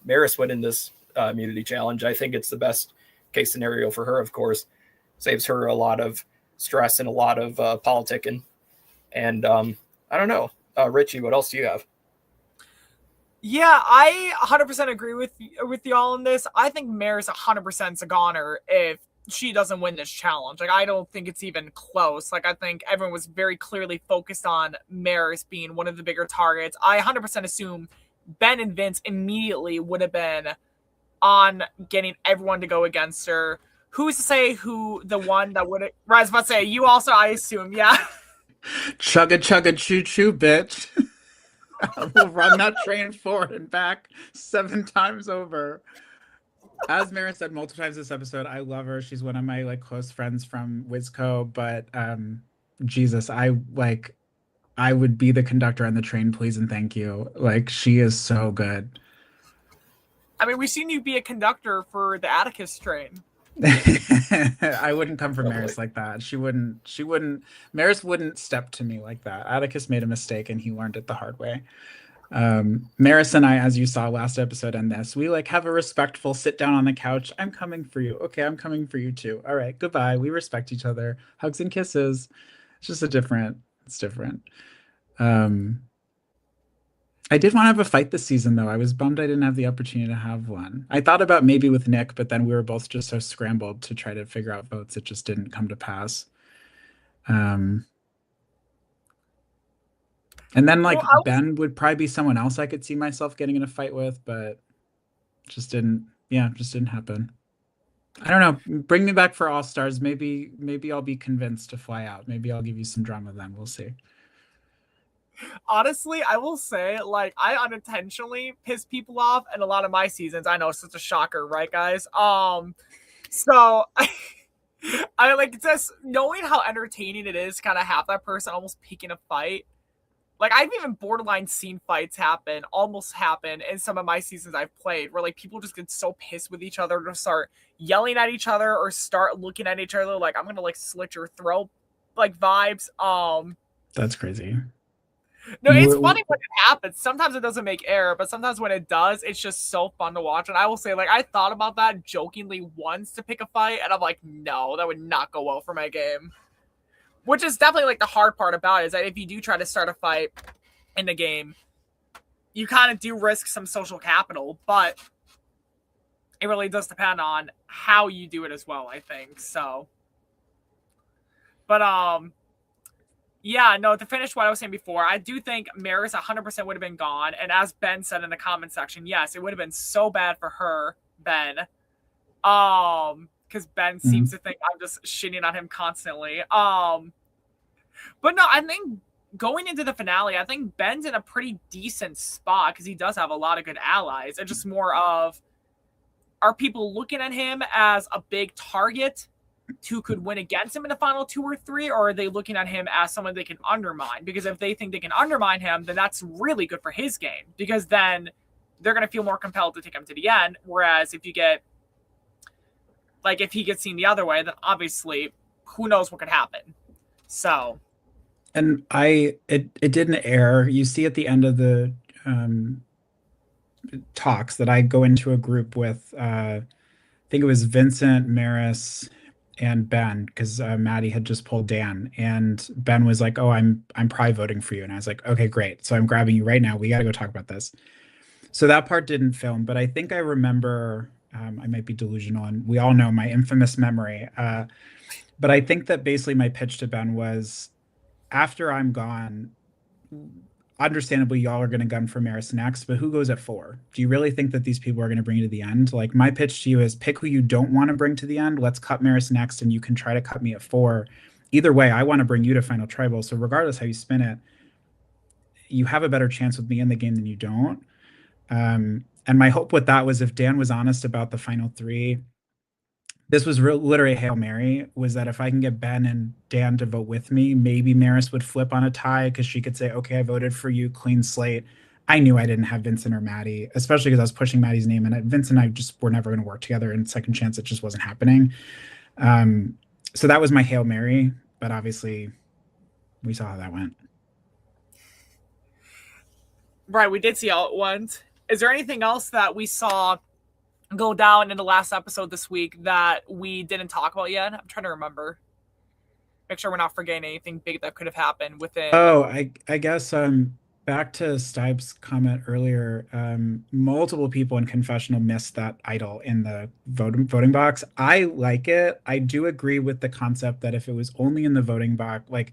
Maris winning this immunity challenge, I think it's the best case scenario for her, of course. Saves her a lot of stress and a lot of politicking. And I don't know. Richie, what else do you have? Yeah, I 100% agree with y'all on this. I think Maris 100% is a goner if she doesn't win this challenge. Like, I don't think it's even close. Like, I think everyone was very clearly focused on Maris being one of the bigger targets. I 100% assume Ben and Vince immediately would have been on getting everyone to go against her. Who's to say who the one that would have... I was about to say, you also, I assume, yeah. Chugga chugga choo choo, bitch. We'll run that train forward and back 7 times over. As Mara said multiple times this episode, I love her. She's one of my like close friends from Wizco, but Jesus, I would be the conductor on the train, please and thank you. Like, she is so good. I mean, we've seen you be a conductor for the Atticus train. I wouldn't come for Maris like that. She wouldn't Maris wouldn't step to me like that. Atticus made a mistake and he learned it the hard way. Maris and I, as you saw last episode and this, we like have a respectful sit down on the couch. I'm coming for you. Okay, I'm coming for you too. All right, goodbye. We respect each other. Hugs and kisses. It's just it's different. I did want to have a fight this season, though. I was bummed I didn't have the opportunity to have one. I thought about maybe with Nick, but then we were both just so scrambled to try to figure out votes. It just didn't come to pass. And then, like, Ben would probably be someone else I could see myself getting in a fight with, but just didn't happen. I don't know. Bring me back for All Stars. Maybe I'll be convinced to fly out. Maybe I'll give you some drama then. We'll see. Honestly, I will say, like, I unintentionally piss people off in a lot of my seasons. I know it's such a shocker, right, guys? So I like just knowing how entertaining it is to kind of have that person almost picking a fight. Like, I've even borderline seen fights almost happen in some of my seasons I've played, where like people just get so pissed with each other to start yelling at each other or start looking at each other like I'm gonna like slit your throat, like vibes. That's crazy. No, it's funny when it happens. Sometimes it doesn't make air, but sometimes when it does, it's just so fun to watch. And I will say, like, I thought about that jokingly once to pick a fight, and I'm like, no, that would not go well for my game. Which is definitely, like, the hard part about it, is that if you do try to start a fight in the game, you kind of do risk some social capital, but it really does depend on how you do it as well, I think. So, but, yeah, no, to finish what I was saying before, I do think Maris 100% would have been gone. And as Ben said in the comment section, yes, it would have been so bad for her, Ben. Because Ben seems to think I'm just shitting on him constantly. But no, I think going into the finale, I think Ben's in a pretty decent spot because he does have a lot of good allies. It's just more of, are people looking at him as a big target who could win against him in the final 2 or 3, or are they looking at him as someone they can undermine? Because if they think they can undermine him, then that's really good for his game, because then they're going to feel more compelled to take him to the end. Whereas if you get, like, if he gets seen the other way, then obviously who knows what could happen. So, and it didn't air. You see at the end of the talks that I go into a group with, I think it was Vincent, Maris, and Ben, because Maddie had just pulled Dan, and Ben was like, oh, I'm probably voting for you. And I was like, okay, great. So I'm grabbing you right now. We got to go talk about this. So that part didn't film, but I think I remember. I might be delusional, and we all know my infamous memory. But I think that basically my pitch to Ben was, after I'm gone, understandably, y'all are going to gun for Maris next, but who goes at 4? Do you really think that these people are going to bring you to the end? Like, my pitch to you is pick who you don't want to bring to the end. Let's cut Maris next, and you can try to cut me at 4. Either way, I want to bring you to Final Tribal. So regardless how you spin it, you have a better chance with me in the game than you don't. And my hope with that was, if Dan was honest about the final 3, this was literally Hail Mary, was that if I can get Ben and Dan to vote with me, maybe Maris would flip on a tie because she could say, okay, I voted for you, clean slate. I knew I didn't have Vincent or Maddie, especially because I was pushing Maddie's name, and Vince and I just were never going to work together, and second chance, it just wasn't happening. So that was my Hail Mary, but obviously we saw how that went. Right, we did see how it went. Is there anything else that we saw go down in the last episode this week that we didn't talk about yet? I'm trying to remember. Make sure we're not forgetting anything big that could have happened within. Oh, I guess back to Steib's comment earlier, multiple people in confessional missed that idol in the voting box. I like it. I do agree with the concept that if it was only in the voting box, like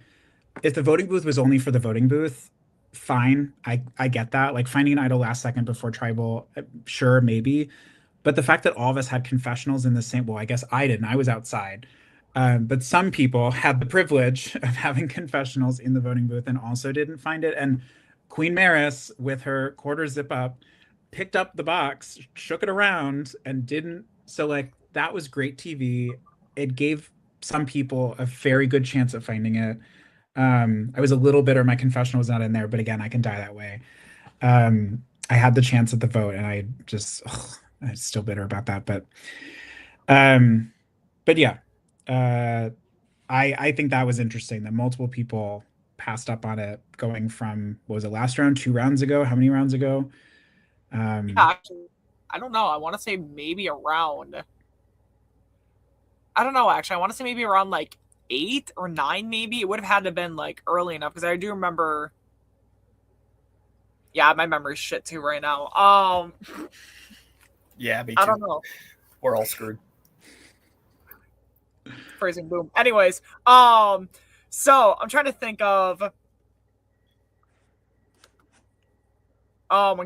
if the voting booth was only for the voting booth, fine. I get that. Like finding an idol last second before tribal, sure, maybe. But the fact that all of us had confessionals in the same, well, I guess I didn't. I was outside. But some people had the privilege of having confessionals in the voting booth and also didn't find it. And Queen Maris, with her quarter zip up, picked up the box, shook it around, and didn't. So, like, that was great TV. It gave some people a very good chance at finding it. I was a little bitter my confessional was not in there, but again, I can die that way. I had the chance at the vote, and I just, I'm still bitter about that. But yeah, I think that was interesting that multiple people passed up on it, going from, what was it, last round, 2 rounds ago? How many rounds ago? Yeah, actually, I don't know. I want to say maybe around, I don't know, actually. I want to say maybe around like 8 or 9, maybe. It would have had to have been like early enough, because I do remember. Yeah, my memory's shit too right now. Yeah, me too. I don't know. We're all screwed. Phrasing boom. Anyways, so I'm trying to think of when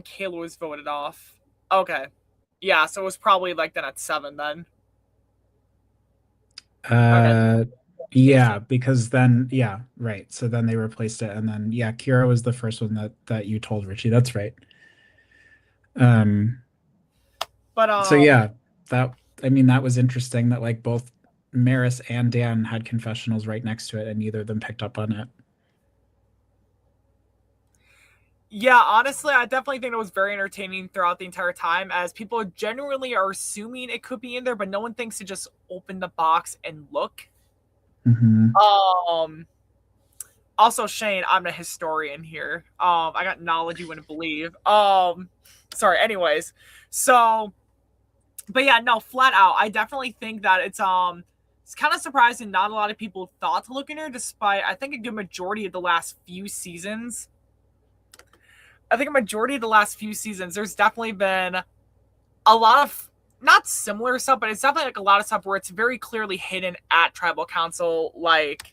Kayla was voted off. Okay. Yeah, so it was probably like then at 7 then. Okay. Yeah, because then, yeah, right. So then they replaced it, and then yeah, Kira was the first one that you told Richie. That's right. But so yeah, that was interesting that like both Maris and Dan had confessionals right next to it, and neither of them picked up on it. Yeah, honestly, I definitely think it was very entertaining throughout the entire time, as people genuinely are assuming it could be in there, but no one thinks to just open the box and look. Mm-hmm. Also, Shane, I'm a historian here. I got knowledge you wouldn't believe. Sorry. Anyways, so, but yeah, no, flat out, I definitely think that it's kind of surprising not a lot of people thought to look in here, despite I think a good majority of the last few seasons. There's definitely been a lot of not similar stuff, but it's definitely like a lot of stuff where it's very clearly hidden at Tribal Council. Like,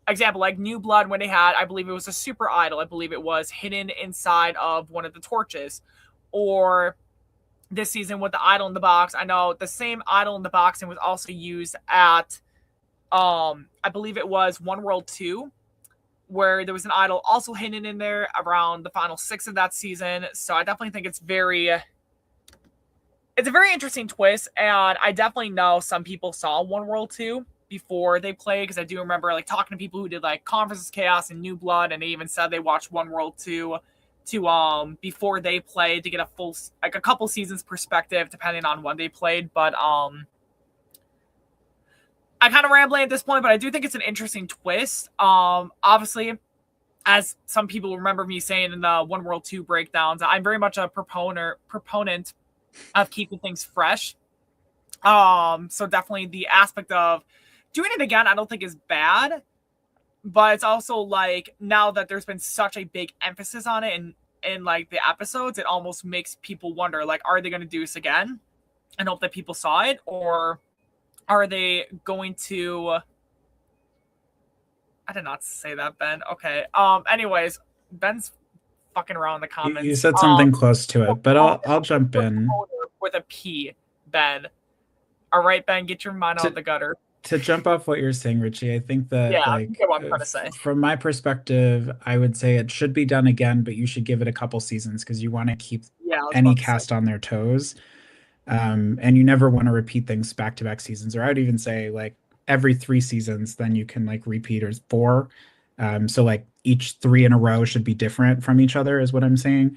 example, like New Blood, when they had, I believe it was a super idol, I believe it was hidden inside of one of the torches. Or this season with the idol in the box, I know the same idol in the box and was also used at, I believe it was One World 2, where there was an idol also hidden in there around the final 6 of that season. So I definitely think it's a very interesting twist, and I definitely know some people saw One World 2 before they played, because I do remember like talking to people who did like Conferences Chaos and New Blood, and they even said they watched One World 2 to before they played, to get a full, like a couple seasons perspective depending on when they played. But I'm kind of rambling at this point, but I do think it's an interesting twist. Obviously, as some people remember me saying in the One World 2 breakdowns, I'm very much a proponent of keeping things fresh. So definitely the aspect of doing it again, I don't think is bad, but it's also like, now that there's been such a big emphasis on it, and in like the episodes, it almost makes people wonder, like, are they going to do this again and hope that people saw it, or are they going to? I did not say that, Ben. Okay. Anyways, Ben's fucking around in the comments. You said something close to it, but I'll jump in with a P, Ben. All right, Ben, get your mind out of the gutter. To jump off what you're saying, Richie, I think that what I'm trying to say. From my perspective, I would say it should be done again, but you should give it a couple seasons because you want to keep any cast on their toes. And you never want to repeat things back-to-back seasons, or I would even say like every 3 seasons, then you can like repeat, or 4. So like each 3 in a row should be different from each other is what I'm saying.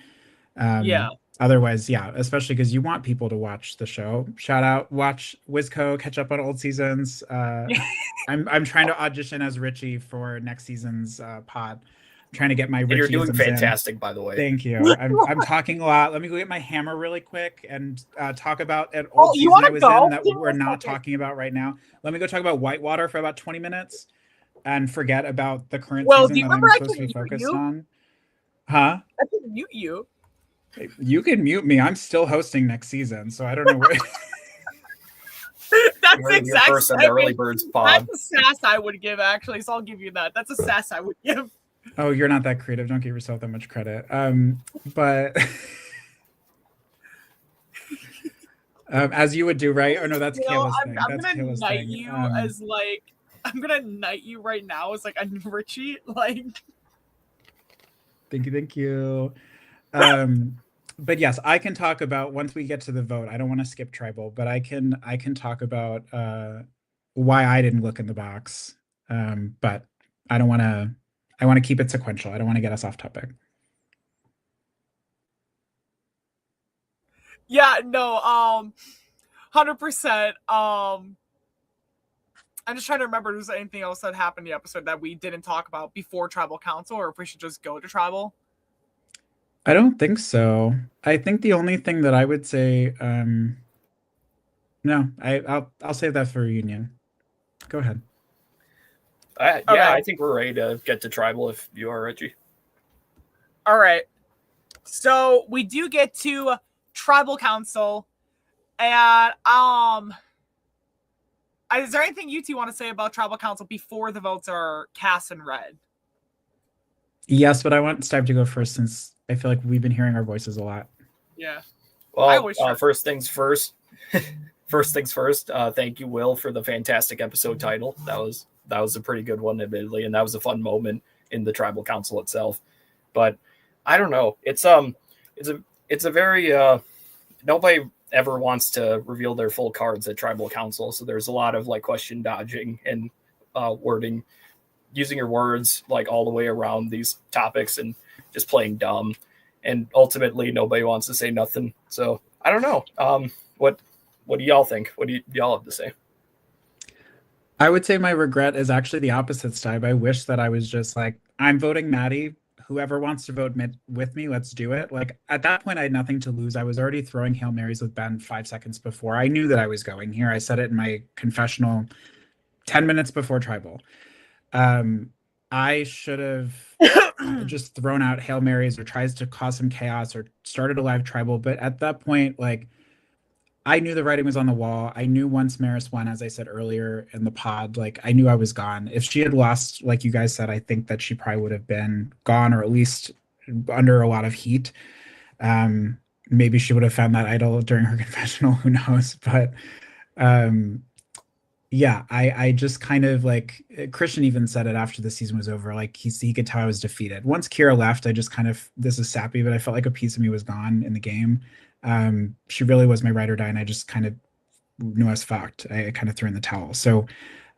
Otherwise, especially because you want people to watch the show. Shout out, watch Wizco, catch up on old seasons. I'm trying to audition as Richie for next season's pod. I'm trying to get my Richie. You're doing fantastic, by the way. Thank you. I'm talking a lot. Let me go get my hammer really quick and talk about an old season I was in that we're not talking about right now. Let me go talk about Whitewater for about 20 minutes and forget about the current season that I'm supposed to be focused on. Huh? I can mute you. You can mute me. I'm still hosting next season, so I don't know where. That's exactly the early birds pod. That's a sass I would give, actually. So I'll give you that. That's a sass I would give. Oh, you're not that creative. Don't give yourself that much credit. But as you would do, right? Oh no, that's Kayla's thing. I'm gonna knight you as like. I'm gonna knight you right now as like a Richie. Like. Thank you. But yes, I can talk about once we get to the vote. I don't want to skip tribal, but I can talk about why I didn't look in the box. But I don't want to. I want to keep it sequential. I don't want to get us off topic. Yeah, no, 100%. I'm just trying to remember if there's anything else that happened in the episode that we didn't talk about before Tribal Council, or if we should just go to Tribal. I don't think so. I think the only thing that I would say, no, I'll save that for reunion. Go ahead. I think we're ready to get to Tribal if you are, Richie. All right. So we do get to Tribal Council, and is there anything you two want to say about Tribal Council before the votes are cast and read? Yes, but I want Steib to go first since I feel like we've been hearing our voices a lot. Yeah. Well, first things first. First things first. Thank you, Will, for the fantastic episode title. That was a pretty good one, admittedly, and that was a fun moment in the Tribal Council itself. But I don't know. It's a very nobody ever wants to reveal their full cards at Tribal Council, so there's a lot of like question dodging and wording, using your words like all the way around these topics and just playing dumb. And ultimately, nobody wants to say nothing. So I don't know. What do y'all think? What do y'all have to say? I would say my regret is actually the opposite, Steib. I wish that I was just like, I'm voting Maddie. Whoever wants to vote with me, let's do it. Like at that point, I had nothing to lose. I was already throwing Hail Marys with Ben 5 seconds before. I knew that I was going here. I said it in my confessional 10 minutes before Tribal. I should have just thrown out Hail Marys or tries to cause some chaos or started a live Tribal. But at that point, like, I knew the writing was on the wall. I knew once Maris won, as I said earlier in the pod, like I knew I was gone. If she had lost, like you guys said, I think that she probably would have been gone or at least under a lot of heat. Maybe she would have found that idol during her confessional, who knows? But yeah, I just kind of like Christian even said it after the season was over. Like he could tell I was defeated. Once Kira left, I just kind of, this is sappy, but I felt like a piece of me was gone in the game. She really was my ride or die, and I just kind of knew I was fucked. I kind of threw in the towel. So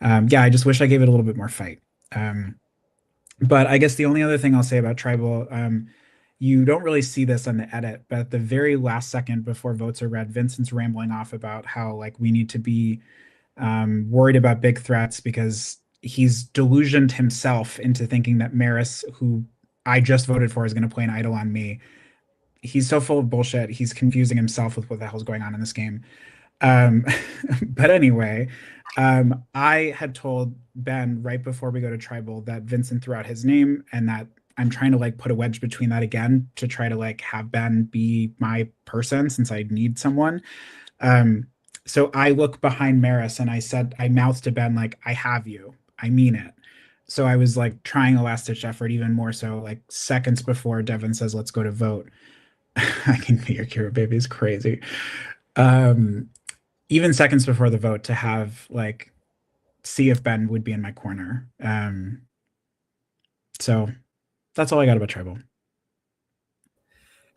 yeah, I just wish I gave it a little bit more fight. But I guess the only other thing I'll say about Tribal, you don't really see this on the edit, but at the very last second before votes are read, Vincent's rambling off about how like we need to be worried about big threats because he's delusioned himself into thinking that Maris, who I just voted for, is going to play an idol on me. He's so full of bullshit. He's confusing himself with what the hell's going on in this game. But anyway, I had told Ben right before we go to Tribal that Vincent threw out his name and that I'm trying to like put a wedge between that again to try to like have Ben be my person since I need someone. So I look behind Maris and I mouthed to Ben, like, I have you. I mean it. So I was like trying a last ditch effort, even more so, like seconds before Devin says, let's go to vote. I can be your Kira baby is crazy. Even seconds before the vote to have like see if Ben would be in my corner. So that's all I got about tribal.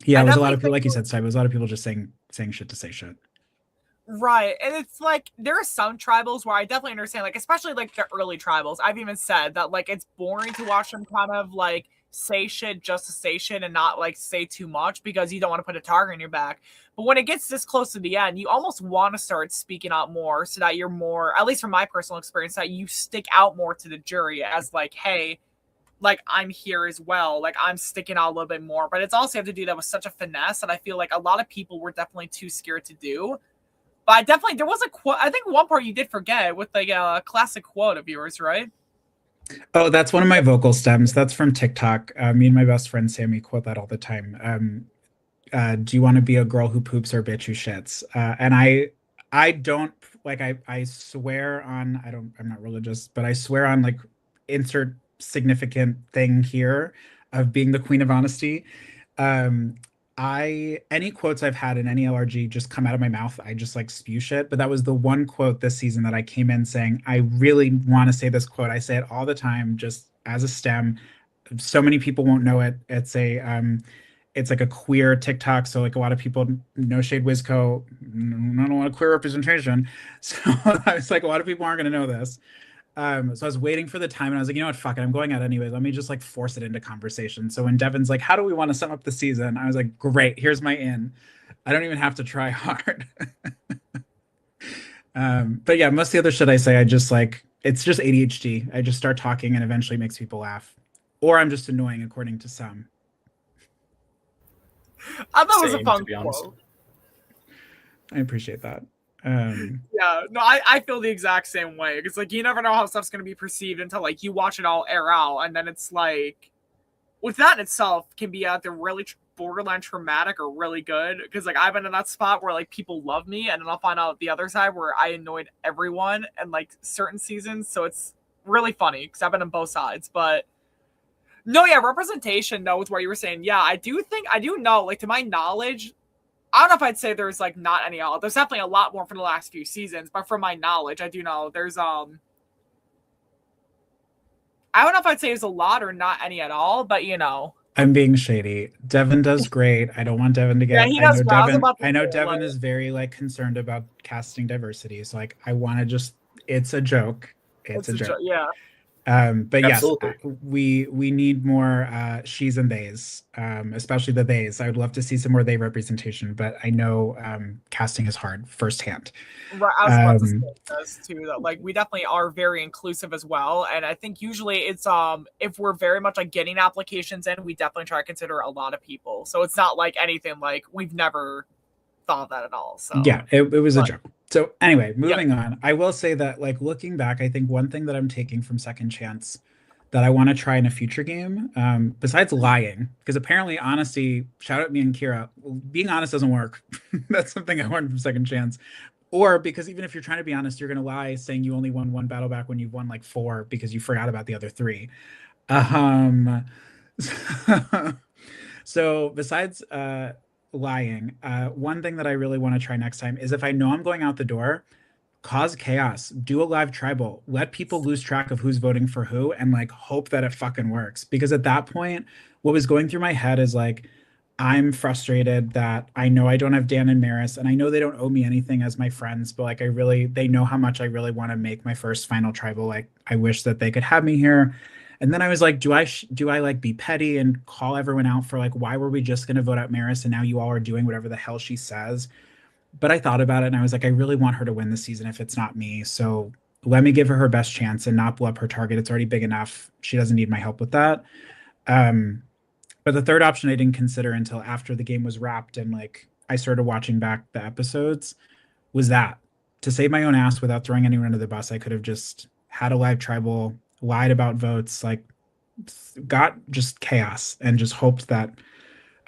Yeah, it was a lot of people, like you said, Steib, it was a lot of people just saying shit to say shit. Right. And it's like there are some tribals where I definitely understand, like, especially like the early tribals. I've even said that like it's boring to watch them kind of like say shit just to say shit and not like say too much because you don't want to put a target in your back. But when it gets this close to the end, you almost want to start speaking out more so that you're more, at least from my personal experience, that you stick out more to the jury as like, hey, like I'm here as well. Like I'm sticking out a little bit more. But it's also you have to do that with such a finesse that I feel like a lot of people were definitely too scared to do. But I definitely, there was a quote, I think one part you did forget with the classic quote of yours, right? Oh, that's one of my vocal stems. That's from TikTok. Me and my best friend Sammy quote that all the time. Do you want to be a girl who poops or a bitch who shits? And I don't, like, I swear on, I'm not religious, but I swear on like insert significant thing here of being the queen of honesty. Any quotes I've had in any LRG just come out of my mouth. I just like spew shit. But that was the one quote this season that I came in saying, I really want to say this quote. I say it all the time, just as a stem. So many people won't know it. It's like a queer TikTok. So like a lot of people, no shade Wizco, not a lot of queer representation. So I was like, a lot of people aren't going to know this. So I was waiting for the time and I was like, you know what, fuck it, I'm going out anyway. Let me just like force it into conversation. So when Devin's like, how do we want to sum up the season? I was like, great, here's my in. I don't even have to try hard. But yeah, most of the other shit I say, I just like, it's just ADHD. I just start talking and eventually makes people laugh. Or I'm just annoying according to some. I thought it was a fun quote. I appreciate that. Yeah, no, I feel the exact same way. It's like you never know how stuff's gonna be perceived until like you watch it all air out, and then it's like, with that in itself can be either really borderline traumatic or really good. Because like I've been in that spot where like people love me, and then I'll find out the other side where I annoyed everyone and like certain seasons. So it's really funny because I've been on both sides. But no, yeah, representation though is where you were saying. Yeah, I do know, like to my knowledge, I don't know if I'd say there's like not any all. There's definitely a lot more for the last few seasons, but from my knowledge, I do know there's I don't know if I'd say there's a lot or not any at all, but you know. I'm being shady. Devin does great. I don't want Devin to get. Yeah, he does. I know Devin is very like concerned about casting diversity. So like, I want to just. It's a joke. It's a joke. Yeah. But Absolutely. Yes, we need more she's and theys, especially the theys. I would love to see some more they representation, but I know casting is hard firsthand. Right, I was about to say this too. That like we definitely are very inclusive as well, and I think usually it's if we're very much like getting applications in, we definitely try to consider a lot of people. So it's not like anything like we've never thought of that at all. So yeah, it was a joke. So anyway, moving on. I will say that like looking back, I think one thing that I'm taking from Second Chance that I want to try in a future game, besides lying, because apparently honesty, shout out me and Kira, being honest doesn't work. That's something I learned from Second Chance. Or because even if you're trying to be honest, you're going to lie saying you only won one battle back when you've won like 4 because you forgot about the other 3. So besides lying, one thing that I really want to try next time is if I know I'm going out the door, cause chaos, do a live tribal, let people lose track of who's voting for who, and like hope that it fucking works. Because at that point, what was going through my head is like, I'm frustrated that I know I don't have Dan and Maris, and I know they don't owe me anything as my friends, but like they know how much I really want to make my first final tribal. Like I wish that they could have me here. And then I was like, do I like be petty and call everyone out for like, why were we just going to vote out Maris and now you all are doing whatever the hell she says? But I thought about it and I was like, I really want her to win this season if it's not me. So let me give her her best chance and not blow up her target. It's already big enough. She doesn't need my help with that. But the third option I didn't consider until after the game was wrapped and like I started watching back the episodes was that to save my own ass without throwing anyone under the bus, I could have just had a live tribal, lied about votes, like got just chaos and just hoped that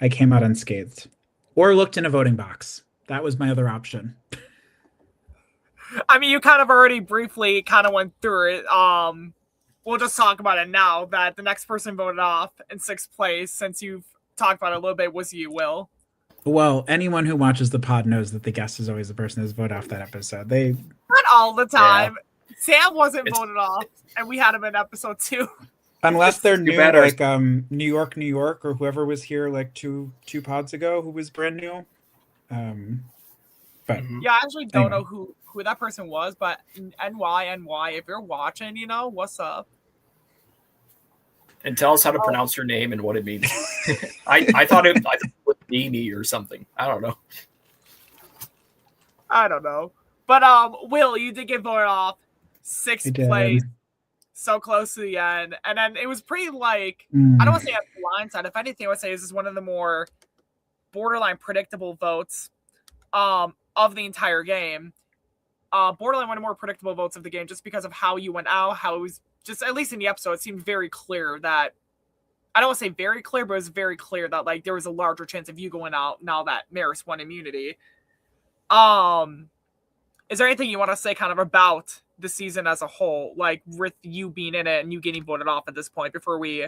I came out unscathed, or looked in a voting box. That was my other option. I mean, you kind of already briefly kind of went through it. We'll just talk about it now that the next person voted off in 6th place, since you've talked about it a little bit, was you, Will. Well, anyone who watches the pod knows that the guest is always the person who's voted off that episode. They not all the time. Yeah. Sam wasn't voted off, and we had him in episode 2. Unless they're new, like New York, or whoever was here like two pods ago, who was brand new. But yeah, I actually don't know who that person was, but NY, if you're watching, you know, what's up? And tell us how to pronounce your name and what it means. I thought it was Beanie or something. I don't know. But Will, you did get voted off 6th place. So close to the end. And then it was pretty like, I don't want to say a blindside. If anything, I would say this is one of the more borderline predictable votes of the entire game. Borderline one of the more predictable votes of the game, just because of how you went out, how it was just, at least in the episode, it seemed very clear that, I don't want to say very clear, but it was very clear that like there was a larger chance of you going out now that Maris won immunity. Is there anything you want to say kind of about the season as a whole, like with you being in it and you getting voted off at this point, before we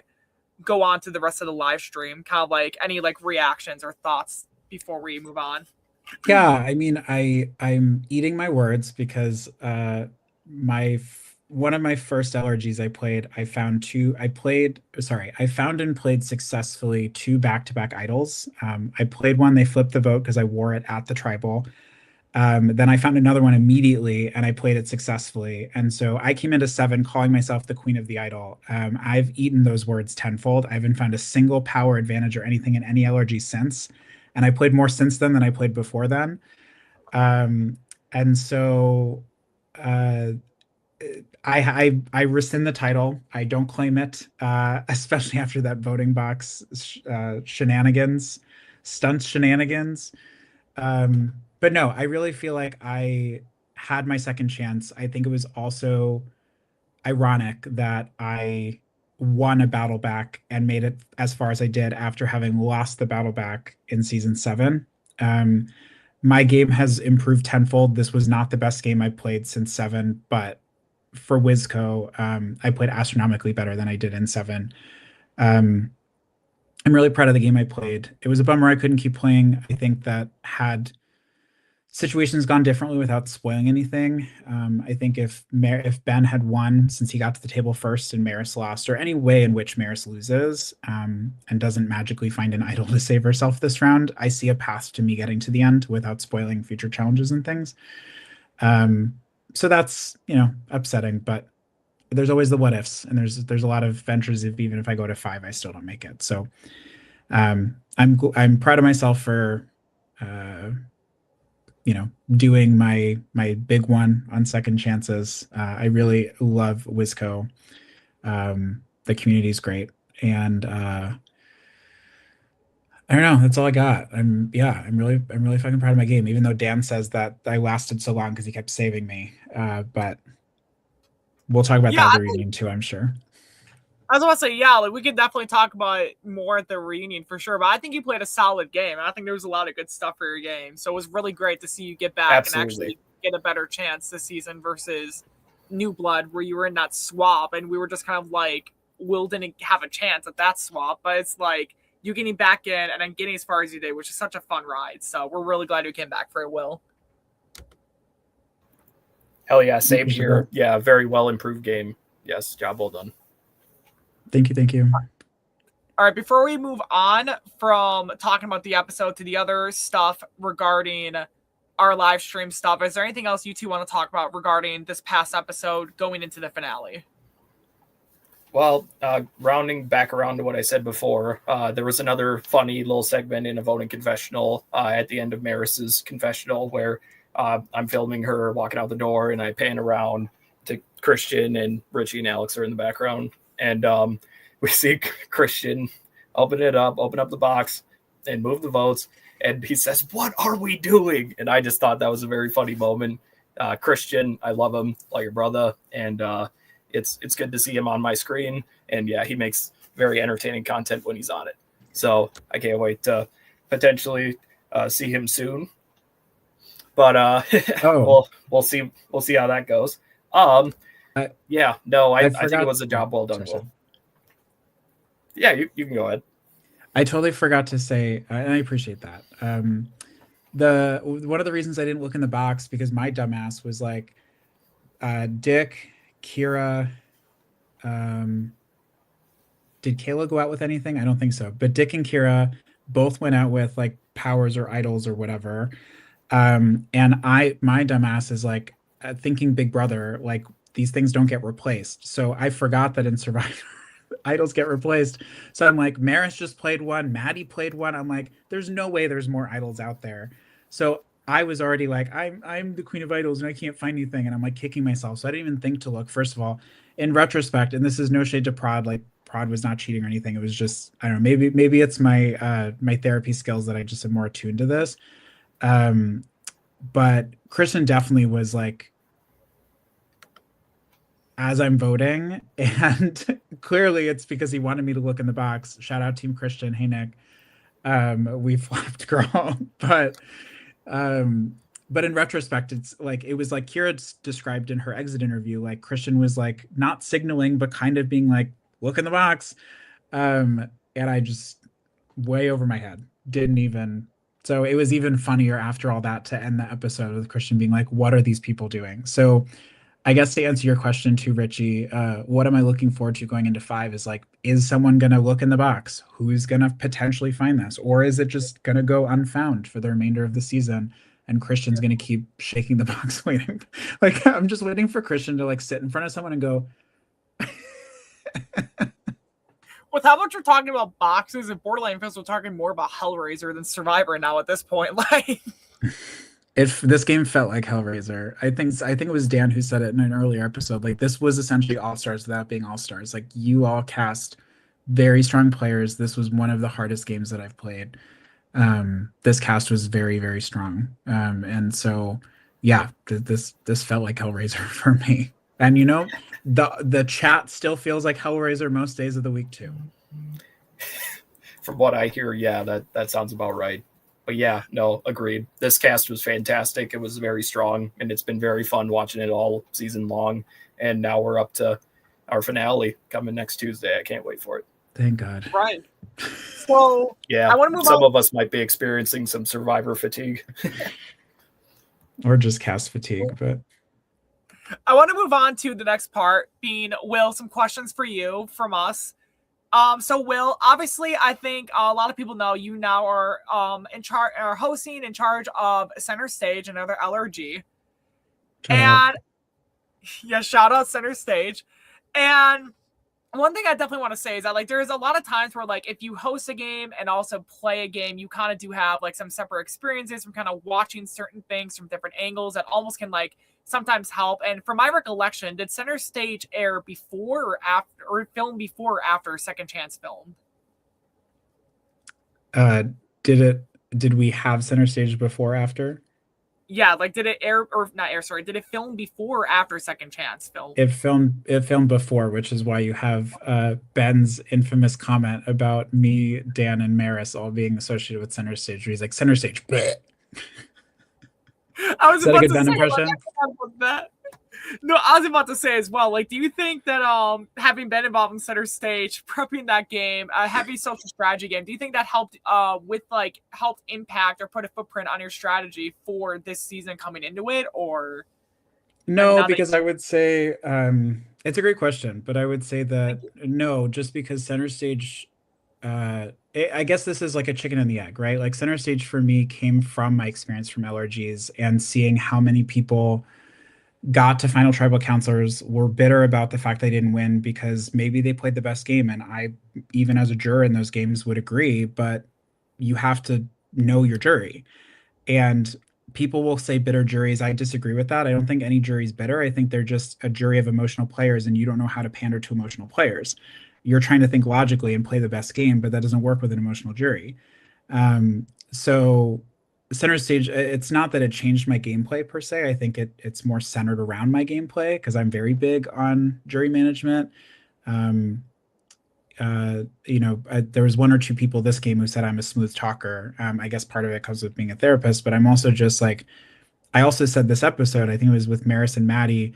go on to the rest of the live stream? Kind of like any like reactions or thoughts before we move on? Yeah, I mean, I'm eating my words because one of my first LRGs I found and played successfully 2 back-to-back idols. I played one, they flipped the vote because I wore it at the tribal. Then I found another one immediately and I played it successfully. And so I came into 7 calling myself the queen of the idol. I've eaten those words tenfold. I haven't found a single power advantage or anything in any LRG since. And I played more since then than I played before then. And so I rescind the title. I don't claim it, especially after that voting box shenanigans. But no, I really feel like I had my second chance. I think it was also ironic that I won a battle back and made it as far as I did after having lost the battle back in season 7. My game has improved tenfold. This was not the best game I played since 7, but for Wizco, I played astronomically better than I did in 7. I'm really proud of the game I played. It was a bummer I couldn't keep playing. I think that had situations gone differently without spoiling anything. I think if Ben had won, since he got to the table first and Maris lost, or any way in which Maris loses and doesn't magically find an idol to save herself this round, I see a path to me getting to the end without spoiling future challenges and things. So that's, upsetting, but there's always the what ifs, and there's a lot of ventures even if I go to 5, I still don't make it. So I'm proud of myself for doing my big one on second chances. I really love Wizco. The community is great, and I don't know. That's all I got. I'm really fucking proud of my game, even though Dan says that I lasted so long because he kept saving me. But we'll talk about that at the reunion too, I'm sure. I was about to say, we could definitely talk about it more at the reunion for sure. But I think you played a solid game. And I think there was a lot of good stuff for your game. So it was really great to see you get back and actually get a better chance this season versus New Blood, where you were in that swap. And we were just kind of like, Will didn't have a chance at that swap. But it's like you getting back in and then getting as far as you did, which is such a fun ride. So we're really glad you came back for it, Will. Hell yeah, same here. Yeah, very well improved game. Yes, job well done. Thank you. All right, before we move on from talking about the episode to the other stuff regarding our live stream stuff, is there anything else you two want to talk about regarding this past episode going into the finale? Well, rounding back around to what I said before, there was another funny little segment in a voting confessional at the end of Maris's confessional where I'm filming her walking out the door and I pan around to Christian, and Richie and Alex are in the background. And we see Christian open up the box and move the votes. And he says, "What are we doing?" And I just thought that was a very funny moment. Christian, I love him like your brother. And it's good to see him on my screen. And yeah, he makes very entertaining content when he's on it. So I can't wait to potentially see him soon. But we'll see how that goes. I think it was a job well done. Will. Yeah, you can go ahead. I totally forgot to say, and I appreciate that. One of the reasons I didn't look in the box, because my dumbass was like, Dick, Kira, did Kayla go out with anything? I don't think so. But Dick and Kira both went out with like powers or idols or whatever. And my dumbass is like thinking Big Brother, like these things don't get replaced. So I forgot that in Survivor, idols get replaced. So I'm like, Maris just played one, Maddie played one. I'm like, there's no way there's more idols out there. So I was already like, I'm the queen of idols and I can't find anything. And I'm like kicking myself. So I didn't even think to look. First of all, in retrospect, and this is no shade to Prod, like Prod was not cheating or anything. It was just, I don't know, maybe it's my my therapy skills that I just am more attuned to this. But Christian definitely was like, as I'm voting, and clearly it's because he wanted me to look in the box. Shout out Team Christian. Hey, Nick. We flapped, girl. But in retrospect, it's like, it was like Kira described in her exit interview, like Christian was like not signaling, but kind of being like, look in the box. And I just way over my head, didn't even. So it was even funnier after all that to end the episode with Christian being like, what are these people doing? So I guess to answer your question too, Richie, what am I looking forward to going into 5 is like, is someone going to look in the box? Who's going to potentially find this? Or is it just going to go unfound for the remainder of the season? And Christian's going to keep shaking the box waiting. Like, I'm just waiting for Christian to like sit in front of someone and go. With how much we're talking about boxes and Borderline Fest, we're talking more about Hellraiser than Survivor now at this point. Like, if this game felt like Hellraiser, I think it was Dan who said it in an earlier episode. Like, this was essentially All Stars without being All Stars. Like, you all cast very strong players. This was one of the hardest games that I've played. This cast was very, very strong. And so, yeah, this felt like Hellraiser for me. And you know, the chat still feels like Hellraiser most days of the week too. From what I hear, yeah, that sounds about right. But yeah, no, agreed. This cast was fantastic. It was very strong, and it's been very fun watching it all season long. And now we're up to our finale coming next Tuesday. I can't wait for it. Thank God. Right. So yeah, I want to move some on. of us might be experiencing some Survivor fatigue. Or just cast fatigue, but I want to move on to the next part, being Will, some questions for you from us. So Will, obviously, I think a lot of people know you now are hosting in charge of Center Stage, another LRG. Shout out Center Stage. And one thing I definitely want to say is that like there's a lot of times where like if you host a game and also play a game, you kind of do have like some separate experiences from kind of watching certain things from different angles that almost can like sometimes help. And from my recollection, did Center Stage air before or after, or film before or after Second Chance filmed? Did we have Center Stage before or after? Yeah, like did it air or not air? Sorry, did it film before or after Second Chance film? It filmed before, which is why you have Ben's infamous comment about me, Dan, and Maris all being associated with Center Stage. Where he's like, Center Stage. Bleh. I was about to say impression? No, I was about to say as well. Like, do you think that having been involved in Center Stage, prepping that game, a heavy social strategy game, do you think that helped helped impact or put a footprint on your strategy for this season coming into it, or no? Because I would say it's a great question, but I would say that no, just because Center Stage. I guess this is like a chicken and the egg, right? Like Center Stage for me came from my experience from LRGs and seeing how many people got to final tribal counselors, were bitter about the fact they didn't win because maybe they played the best game. And I, even as a juror in those games, would agree, but you have to know your jury. And people will say bitter juries. I disagree with that. I don't think any jury is bitter. I think they're just a jury of emotional players, and you don't know how to pander to emotional players. You're trying to think logically and play the best game, but that doesn't work with an emotional jury. So center stage, it's not that it changed my gameplay per se. I think it's more centered around my gameplay because I'm very big on jury management. There was one or two people this game who said I'm a smooth talker. I guess part of it comes with being a therapist, but I'm also just like, I also said this episode, I think it was with Maris and Maddie,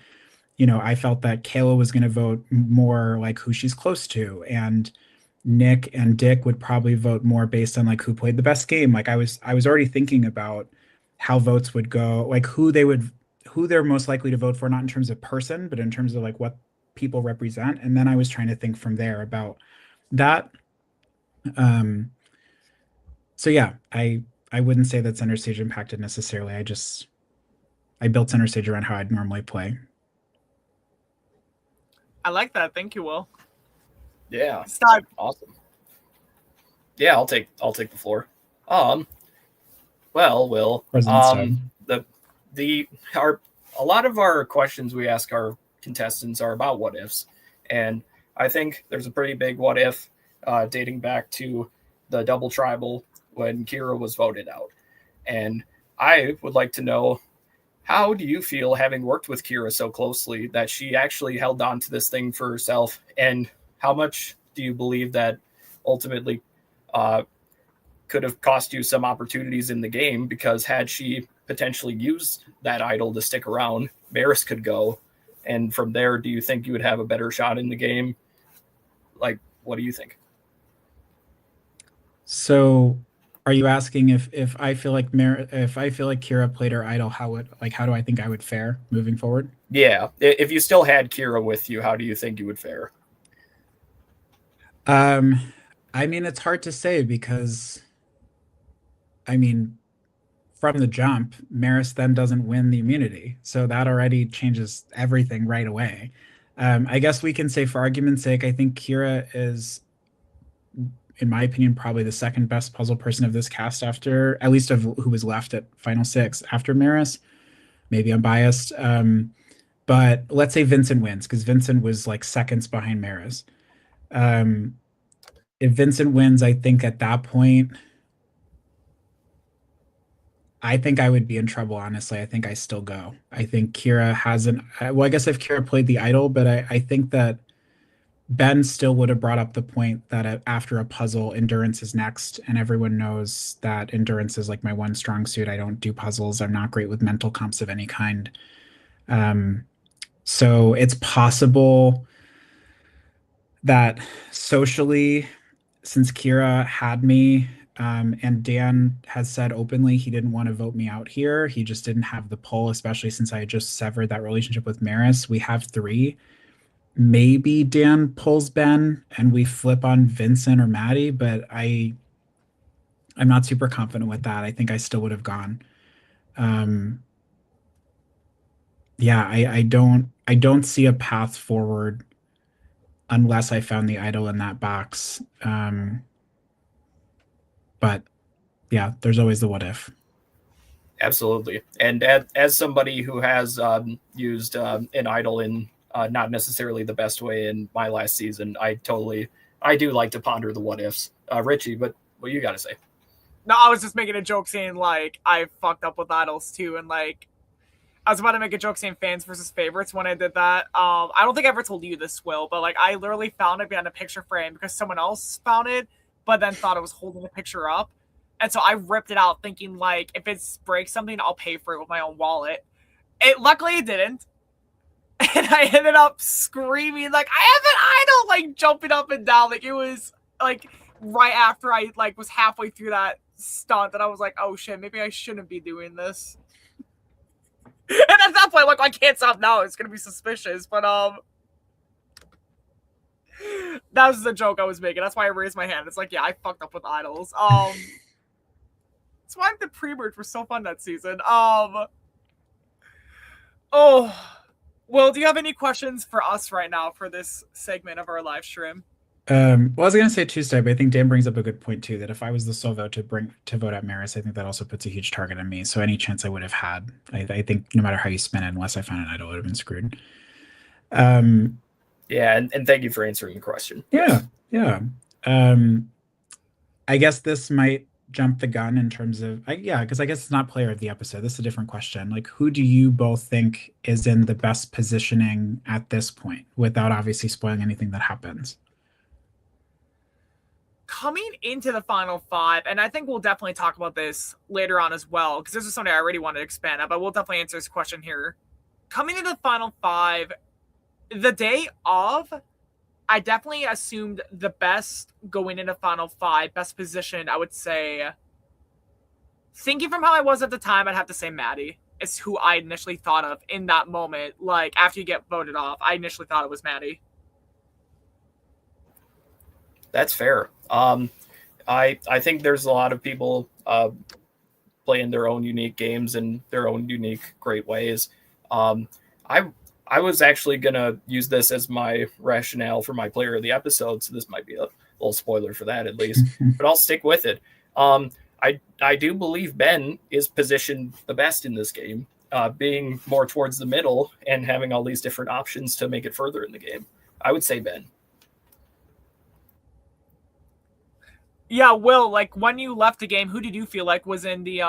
I felt that Kayla was going to vote more like who she's close to, and Nick and Dick would probably vote more based on like who played the best game. Like I was already thinking about how votes would go, like who they're most likely to vote for, not in terms of person, but in terms of like what people represent. And then I was trying to think from there about that. So yeah, I wouldn't say that center stage impacted necessarily. I built center stage around how I'd normally play. I like that. Thank you, Will. Yeah. Steib. Awesome. Yeah, I'll take the floor. Well, Will, a lot of our questions we ask our contestants are about what ifs, and I think there's a pretty big what if dating back to the double tribal when Kira was voted out. And I would like to know, how do you feel having worked with Kira so closely that she actually held on to this thing for herself? And how much do you believe that ultimately could have cost you some opportunities in the game? Because had she potentially used that idol to stick around, Maris could go. And from there, do you think you would have a better shot in the game? Like, what do you think? So are you asking if I feel like Kira played her idol, how do I think I would fare moving forward? Yeah, if you still had Kira with you, how do you think you would fare? I mean, it's hard to say because, I mean, from the jump, Maris then doesn't win the immunity, so that already changes everything right away. I guess we can say, for argument's sake, I think Kira is, in my opinion, probably the second best puzzle person of this cast, after, at least of who was left at Final Six after Maris. Maybe I'm biased. But let's say Vincent wins, because Vincent was like seconds behind Maris. If Vincent wins, I think at that point, I think I would be in trouble, honestly. I think I still go. I think Kira hasn't, well, I guess if Kira played the idol, but I think that Ben still would have brought up the point that after a puzzle, endurance is next. And everyone knows that endurance is like my one strong suit. I don't do puzzles. I'm not great with mental comps of any kind. So it's possible that socially, since Kira had me, and Dan has said openly he didn't want to vote me out here, he just didn't have the pull, especially since I had just severed that relationship with Maris. We have 3. Maybe Dan pulls Ben and we flip on Vincent or Maddie, but I'm not super confident with that. I think I still would have gone. Yeah, I don't see a path forward unless I found the idol in that box. But yeah, there's always the what if. Absolutely. And as somebody who has used an idol in not necessarily the best way in my last season, I do like to ponder the what ifs. Richie, but what you got to say? No, I was just making a joke saying like I fucked up with idols too, and like I was about to make a joke saying fans versus favorites when I did that. I don't think I ever told you this, Will, but like I literally found it behind a picture frame because someone else found it, but then thought it was holding the picture up. And so I ripped it out thinking like if it breaks something, I'll pay for it with my own wallet. Luckily it didn't. And I ended up screaming like I have an idol, like jumping up and down. Like it was like right after I like was halfway through that stunt that I was like, oh shit, maybe I shouldn't be doing this. And at that point, like I can't stop now. It's gonna be suspicious, but that was the joke I was making. That's why I raised my hand. It's like, yeah, I fucked up with idols. That's why the pre-merge was so fun that season. Oh, well, do you have any questions for us right now for this segment of our live stream? Well, I was gonna say Tuesday, but I think Dan brings up a good point too. That if I was the sole vote to vote out Maris, I think that also puts a huge target on me. So any chance I would have had, I think no matter how you spin it, unless I found an idol, would have been screwed. Yeah, and thank you for answering the question. Yeah. I guess this might jump the gun in terms of, yeah, because I guess it's not player of the episode. This is a different question. Like, who do you both think is in the best positioning at this point, without obviously spoiling anything that happens? Coming into the final five, and I think we'll definitely talk about this later on as well, because this is something I already wanted to expand on, but we'll definitely answer this question here. Coming into the final five, the day of, I definitely assumed the best going into final five, best position, I would say, thinking from how I was at the time, I'd have to say Maddie is who I initially thought of in that moment. Like, after you get voted off, I initially thought it was Maddie. That's fair. I think there's a lot of people playing their own unique games in their own unique, great ways. I was actually gonna use this as my rationale for my player of the episode, so this might be a little spoiler for that at least, but I'll stick with it. I do believe Ben is positioned the best in this game, being more towards the middle and having all these different options to make it further in the game. I would say Ben. Yeah, Will, like when you left the game, who did you feel like was in the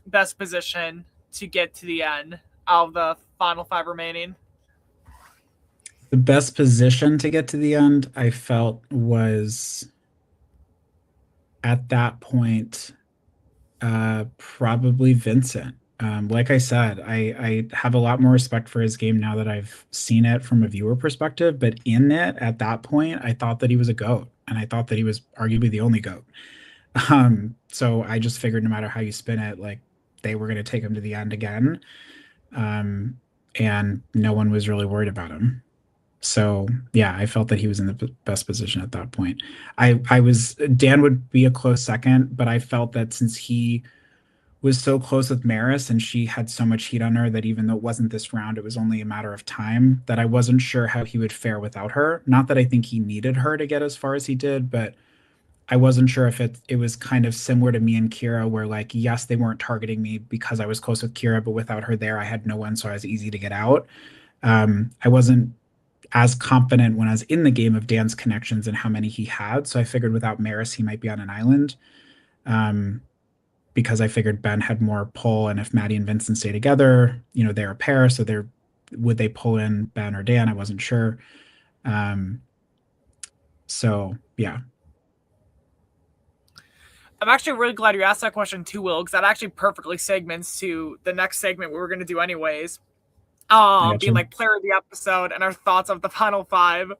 best position to get to the end of the final five remaining? The best position to get to the end, I felt, was at that point probably Vincent. Like I said, I have a lot more respect for his game now that I've seen it from a viewer perspective, but in it at that point, I thought that he was a GOAT, and I thought that he was arguably the only GOAT. So I just figured no matter how you spin it, like, they were going to take him to the end again. And no one was really worried about him. So yeah, I felt that he was in the best position at that point. Dan would be a close second, but I felt that since he was so close with Maris and she had so much heat on her, that even though it wasn't this round, it was only a matter of time, that I wasn't sure how he would fare without her. Not that I think he needed her to get as far as he did, but I wasn't sure if it was kind of similar to me and Kira, where, like, yes, they weren't targeting me because I was close with Kira, but without her there, I had no one, so I was easy to get out. I wasn't as confident when I was in the game of Dan's connections and how many he had, so I figured without Maris, he might be on an island. Because I figured Ben had more pull, and if Maddie and Vincent stay together, they're a pair, so would they pull in Ben or Dan? I wasn't sure. So yeah. I'm actually really glad you asked that question too, Will, because that actually perfectly segments to the next segment we were going to do anyways. Being like player of the episode and our thoughts of the final five.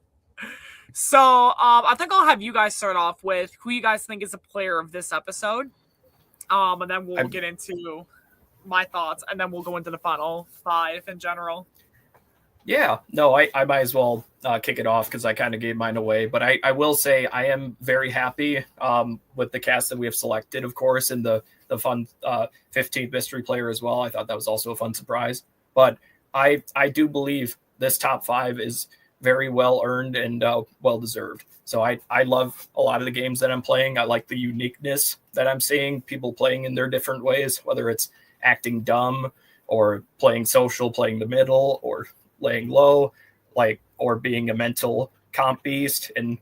So I think I'll have you guys start off with who you guys think is the player of this episode. And then we'll get into my thoughts, and then we'll go into the final five in general. Yeah, no, I might as well kick it off because I kind of gave mine away. But I will say I am very happy with the cast that we have selected, of course, and the fun 15th mystery player as well. I thought that was also a fun surprise. But I do believe this top five is very well earned and well deserved. So I love a lot of the games that I'm playing. I like the uniqueness that I'm seeing, people playing in their different ways, whether it's acting dumb or playing social, playing the middle, or laying low, or being a mental comp beast and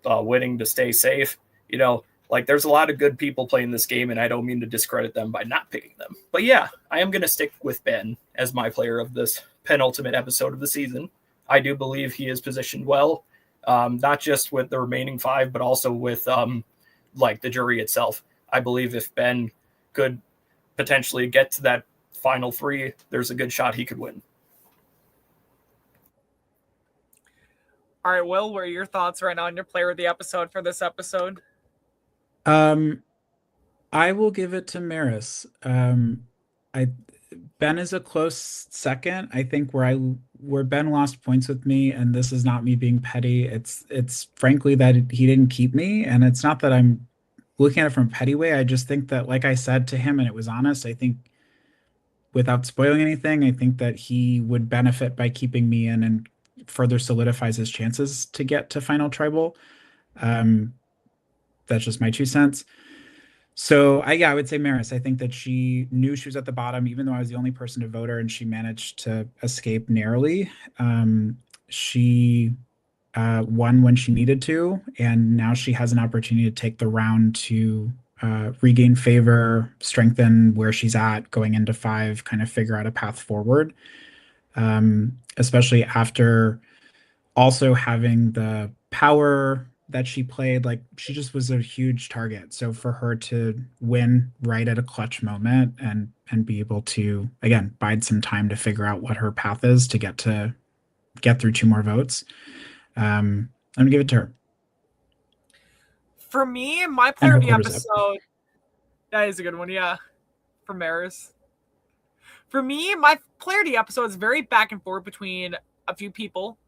winning to stay safe. There's a lot of good people playing this game, and I don't mean to discredit them by not picking them. But yeah, I am going to stick with Ben as my player of this penultimate episode of the season. I do believe he is positioned well, not just with the remaining five, but also with the jury itself. I believe if Ben could potentially get to that final three, there's a good shot he could win. All right, Will, what are your thoughts right now on your player of the episode for this episode? I will give it to Maris. Ben is a close second. I think where Ben lost points with me, and this is not me being petty, it's frankly that he didn't keep me, and it's not that I'm looking at it from a petty way. I just think that, like I said to him, and it was honest, I think without spoiling anything, I think that he would benefit by keeping me in and further solidifies his chances to get to final tribal. That's just my 2 cents. So I would say Maris. I think that she knew she was at the bottom, even though I was the only person to vote her, and she managed to escape narrowly. She won when she needed to, and now she has an opportunity to take the round to regain favor, strengthen where she's at going into 5, kind of figure out a path forward. Especially after also having the power that she played, like she just was a huge target. So for her to win right at a clutch moment and be able to again bide some time to figure out what her path is to get through 2 more votes, I'm gonna give it to her. For me, my player of the episode, that is a good one, yeah. For Maris. For me, my player of the episode is very back and forth between a few people.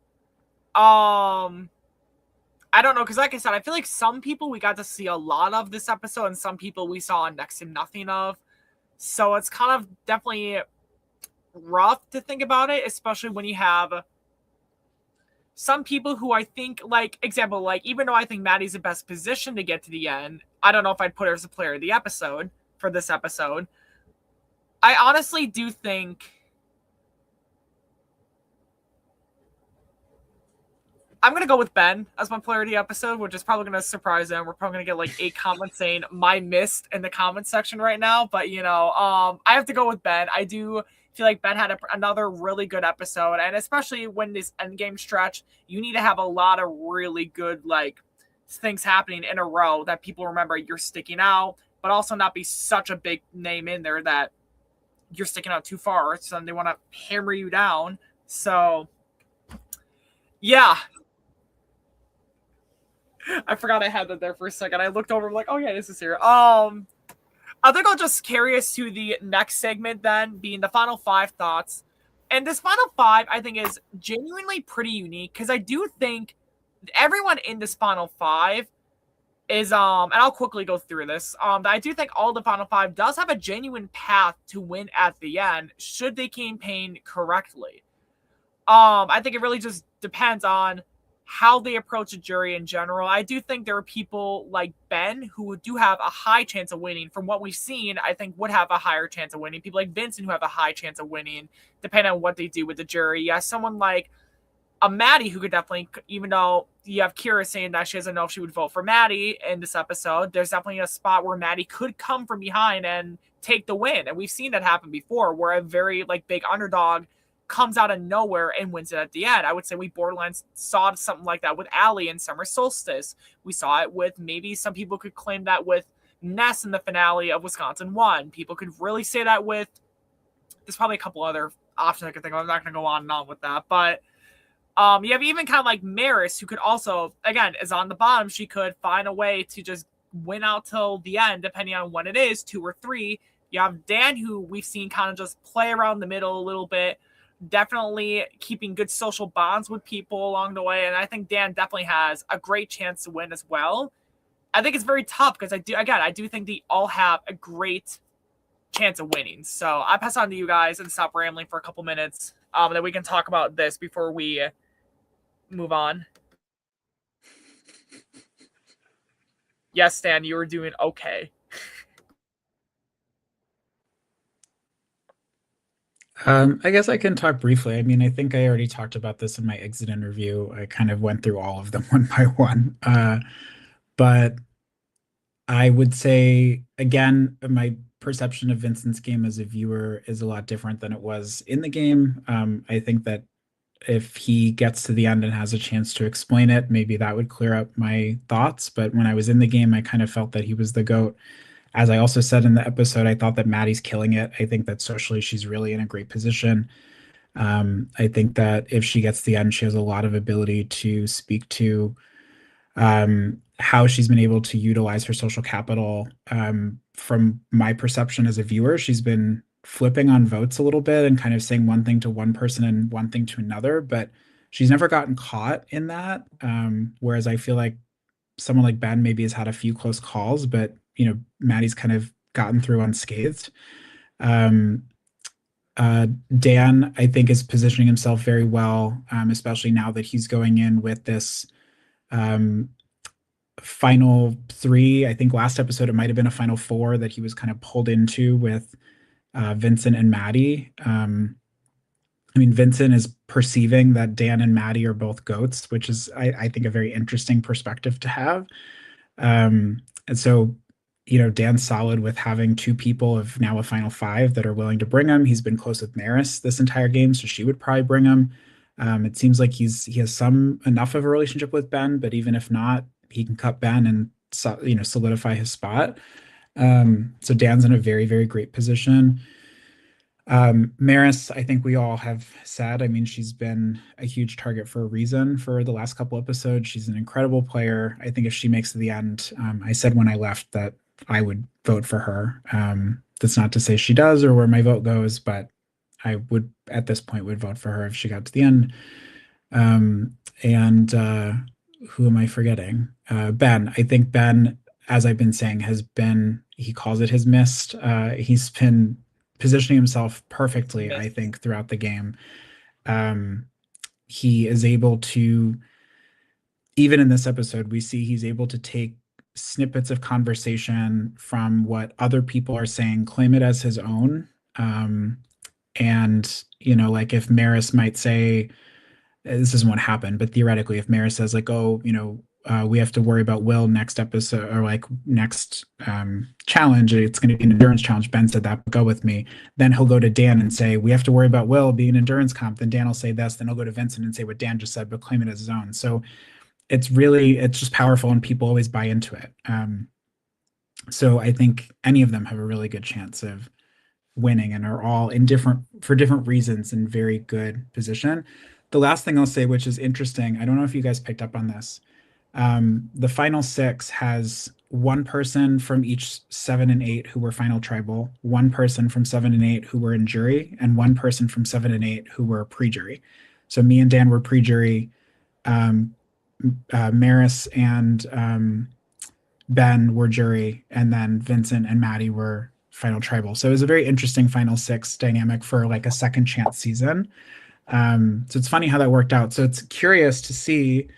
I don't know, because like I said, I feel like some people we got to see a lot of this episode, and some people we saw next to nothing of. So it's kind of definitely rough to think about it, especially when you have some people who I think, like, example, like, even though I think Maddie's the best position to get to the end, I don't know if I'd put her as a player of the episode for this episode. I honestly do think I'm going to go with Ben as my player of the episode, which is probably going to surprise them. We're probably going to get like 8 comments saying my missed in the comment section right now. But, you know, I have to go with Ben. I do feel like Ben had another really good episode. And especially when this endgame stretch, you need to have a lot of really good, like, things happening in a row that people remember you're sticking out, but also not be such a big name in there that you're sticking out too far. So then they want to hammer you down. So, yeah. I forgot I had that there for a second. I looked over, I'm like, oh yeah, this is here. I think I'll just carry us to the next segment then, being the final 5 thoughts. And this final 5, I think, is genuinely pretty unique, because I do think everyone in this final 5 is, and I'll quickly go through this. I do think all the final 5 does have a genuine path to win at the end, should they campaign correctly. I think it really just depends on how they approach a jury in general. I do think there are people like Ben who do have a high chance of winning. From what we've seen, I think would have a higher chance of winning. People like Vincent who have a high chance of winning, depending on what they do with the jury. Yeah, someone like a Maddie who could definitely, even though you have Kira saying that she doesn't know if she would vote for Maddie in this episode, there's definitely a spot where Maddie could come from behind and take the win. And we've seen that happen before, where a very like big underdog comes out of nowhere and wins it at the end. I would say we borderline saw something like that with Allie in Summer Solstice. We saw it with, maybe some people could claim that with Ness in the finale of Wisconsin 1. People could really say that with, there's probably a couple other options I could think of. I'm not going to go on and on with that. But you have even kind of like Maris, who could also, again, is on the bottom. She could find a way to just win out till the end, depending on when it is, 2 or 3. You have Dan, who we've seen kind of just play around the middle a little bit, definitely keeping good social bonds with people along the way. And I think Dan definitely has a great chance to win as well. I think it's very tough because I do think they all have a great chance of winning. So I pass on to you guys and stop rambling for a couple minutes. Then we can talk about this before we move on. Yes, Dan, you were doing okay. I guess I can talk briefly. I mean, I think I already talked about this in my exit interview. I kind of went through all of them one by one. But I would say, again, my perception of Vincent's game as a viewer is a lot different than it was in the game. I think that if he gets to the end and has a chance to explain it, maybe that would clear up my thoughts. But when I was in the game, I kind of felt that he was the GOAT. As I also said in the episode, I thought that Maddie's killing it. I think that socially she's really in a great position. I think that if she gets to the end, she has a lot of ability to speak to how she's been able to utilize her social capital. From my perception as a viewer, she's been flipping on votes a little bit and kind of saying one thing to one person and one thing to another, but she's never gotten caught in that. Whereas I feel like someone like Ben maybe has had a few close calls, but Maddie's kind of gotten through unscathed. Dan, I think, is positioning himself very well, especially now that he's going in with this final 3. I think last episode it might have been a final 4 that he was kind of pulled into with Vincent and Maddie. I mean, Vincent is perceiving that Dan and Maddie are both GOATs, which is, I think, a very interesting perspective to have. And so Dan's solid with having two people of now a final five that are willing to bring him. He's been close with Maris this entire game, so she would probably bring him. It seems like he has enough of a relationship with Ben, but even if not, he can cut Ben and solidify his spot. So Dan's in a very, very great position. Maris, I think we all have said, I mean, she's been a huge target for a reason for the last couple episodes. She's an incredible player. I think if she makes it to the end, I said when I left that I would vote for her. That's not to say she does or where my vote goes, but I would, at this point, would vote for her if she got to the end. And who am I forgetting? Ben. I think Ben, as I've been saying, he calls it his mist. He's been positioning himself perfectly, I think, throughout the game. He is able to, even in this episode, we see he's able to take snippets of conversation from what other people are saying, claim it as his own. And, like if Maris might say, this isn't what happened, but theoretically, if Maris says like, oh, we have to worry about Will next episode or like next challenge, it's going to be an endurance challenge. Ben said that, go with me. Then he'll go to Dan and say, we have to worry about Will being an endurance comp. Then Dan will say this. Then he'll go to Vincent and say what Dan just said, but claim it as his own. So it's just powerful and people always buy into it. So I think any of them have a really good chance of winning and are all for different reasons in very good position. The last thing I'll say, which is interesting, I don't know if you guys picked up on this. The final six has one person from each 7 and 8 who were final tribal, one person from 7 and 8 who were in jury, and one person from 7 and 8 who were pre-jury. So me and Dan were pre-jury. Maris and Ben were jury, and then Vincent and Maddie were final tribal. So it was a very interesting final six dynamic for like a second chance season. So it's funny how that worked out. So it's curious to see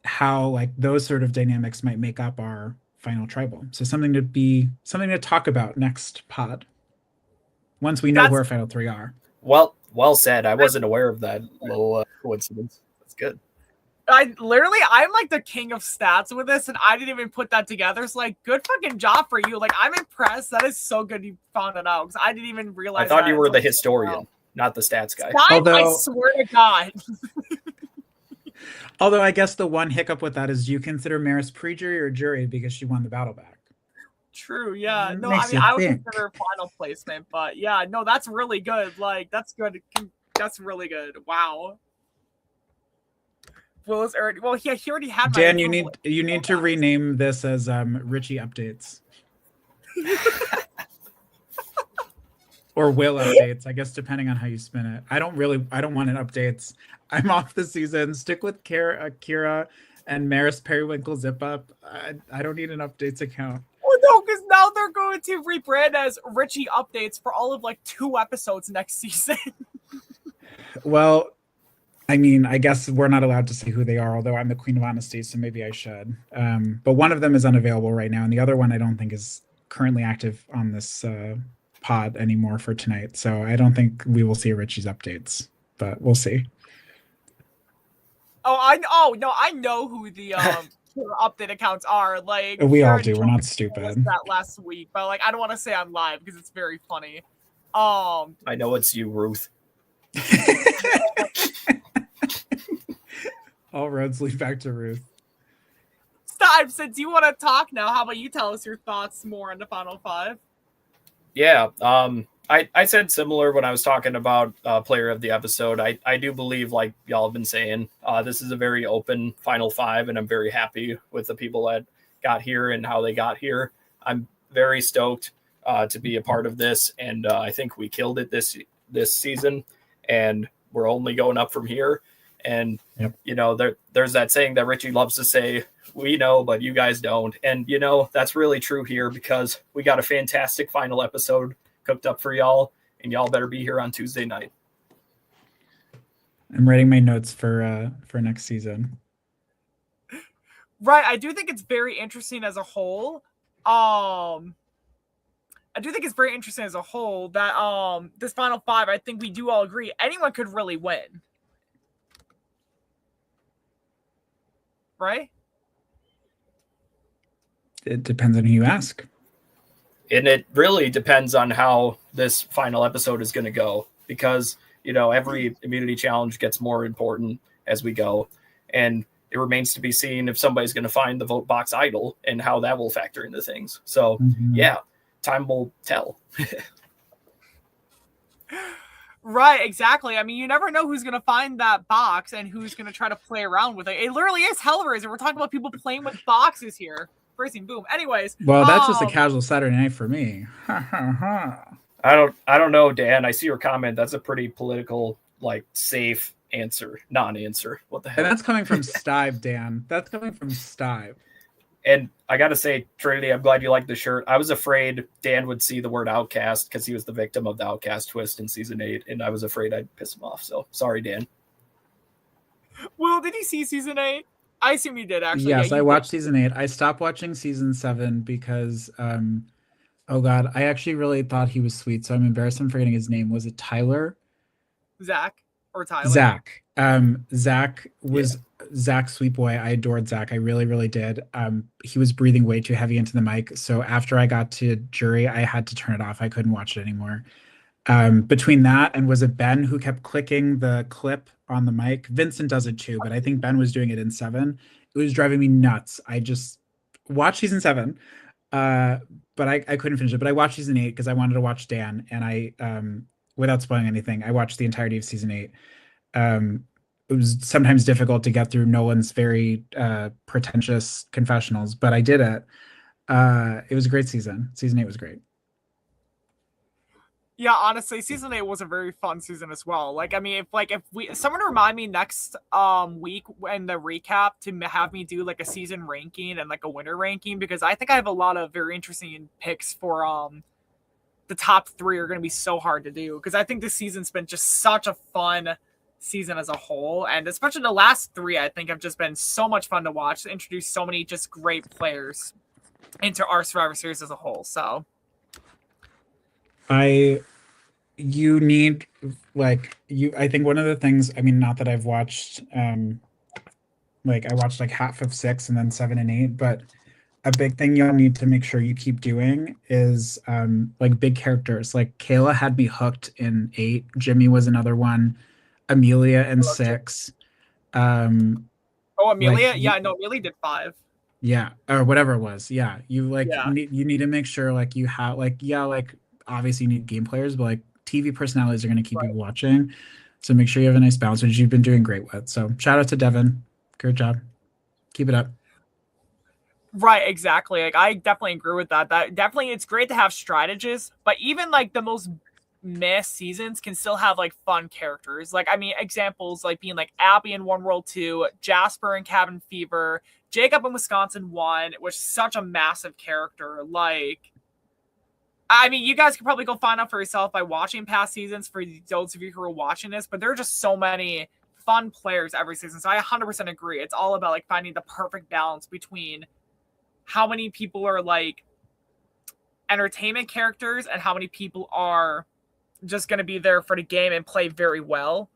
how like those sort of dynamics might make up our final tribal. So something to talk about next pod once we know who our final three are. Well said. I wasn't aware of that little coincidence. That's good. I'm like the king of stats with this, and I didn't even put that together. It's like, good fucking job for you. Like, I'm impressed. That is so good you found it out because I didn't even realize. I thought you were the historian, not the stats guy. I swear to God. Although I guess the one hiccup with that is, do you consider Maris pre-jury or jury because she won the battle back? True, yeah. No, I mean, I would consider final placement, but yeah, no, that's really good. Like, that's good. That's really good. Wow. He already had my Dan, you need to rename this as Richie Updates. Or Will Updates, I guess, depending on how you spin it. I don't want it updates. I'm off the season. Stick with Kira and Maris Periwinkle Zip Up. I don't need an updates account. Well, no, because now they're going to rebrand as Richie Updates for all of like 2 episodes next season. Well, I mean, I guess we're not allowed to say who they are, although I'm the Queen of Honesty, so maybe I should. But one of them is unavailable right now, and the other one I don't think is currently active on this pod anymore for tonight. So I don't think we will see Richie's updates, but we'll see. I know who the update accounts are. Like, we all do. We're not stupid. That last week, but like, I don't want to say I'm live because it's very funny. I know it's you, Ruth. All roads lead back to Ruth. Steib, since you want to talk now, how about you tell us your thoughts more on the final 5? Yeah, I said similar when I was talking about player of the episode. I do believe, like y'all have been saying, this is a very open final 5, and I'm very happy with the people that got here and how they got here. I'm very stoked to be a part of this, and I think we killed it this season, and we're only going up from here. And, there's that saying that Richie loves to say, we know, but you guys don't. And, that's really true here because we got a fantastic final episode cooked up for y'all, and y'all better be here on Tuesday night. I'm writing my notes for next season. Right. I do think it's very interesting as a whole. That this final 5, I think we do all agree anyone could really win. Right? It depends on who you ask. And it really depends on how this final episode is going to go, because, every immunity challenge gets more important as we go. And it remains to be seen if somebody's going to find the vote box idol and how that will factor into things. So, yeah, time will tell. Right, exactly. I mean, you never know who's going to find that box and who's going to try to play around with it. It literally is Hellraiser. We're talking about people playing with boxes here. Phrasing, boom. Anyways. Well, that's just a casual Saturday night for me. I don't know, Dan. I see your comment. That's a pretty political, safe answer, non-answer. What the hell? And that's coming from Steib, Dan. That's coming from Steib. And I got to say, Trinity, I'm glad you like the shirt. I was afraid Dan would see the word outcast because he was the victim of the outcast twist in season 8, and I was afraid I'd piss him off. So sorry, Dan. Well, did he see season 8? I assume you did, actually. Yes, I watched season 8. I stopped watching season 7 because, oh God, I actually really thought he was sweet, so I'm embarrassed I'm forgetting his name. Was it Tyler? Zach or Tyler? Zach. Zach was Zach, sweet boy. I adored Zach. I really, really did. He was breathing way too heavy into the mic. So after I got to jury, I had to turn it off. I couldn't watch it anymore. Between that and was it Ben who kept clicking the clip on the mic? Vincent does it too, but I think Ben was doing it in 7. It was driving me nuts. I just watched season 7, but I couldn't finish it. But I watched season 8 because I wanted to watch Dan, and I, without spoiling anything, I watched the entirety of season 8. It was sometimes difficult to get through Nolan's very pretentious confessionals, but I did it. It was a great season. Season 8 was great. Yeah, honestly, season 8 was a very fun season as well. If someone remind me next week in the recap to have me do a season ranking and a winner ranking, because I think I have a lot of very interesting picks for the top 3 are going to be so hard to do, because I think this season's been just such a fun season as a whole, and especially the last 3 I think have just been so much fun to watch, to introduce so many just great players into our Survivor Series as a whole. So I think one of the things, I mean, not that I've watched I watched half of 6 and then 7 and 8, but a big thing you'll need to make sure you keep doing is big characters. Kayla had me hooked in 8. Jimmy was another one. Amelia in 6. Amelia? Amelia did 5. Yeah, or whatever it was. Yeah, you need to make sure you have obviously you need game players, but TV personalities are going to keep you watching. So make sure you have a nice balance, which you've been doing great with. So shout out to Devin. Good job. Keep it up. Right, exactly. I definitely agree with that. That definitely, it's great to have strategists, but even the most mess seasons can still have fun characters. Examples being Abby in One World 2, Jasper in Cabin Fever, Jacob in Wisconsin 1 was such a massive character. You guys could probably go find out for yourself by watching past seasons for those of you who are watching this, but there are just so many fun players every season. So I 100% agree. It's all about finding the perfect balance between how many people are entertainment characters and how many people are just going to be there for the game and play very well.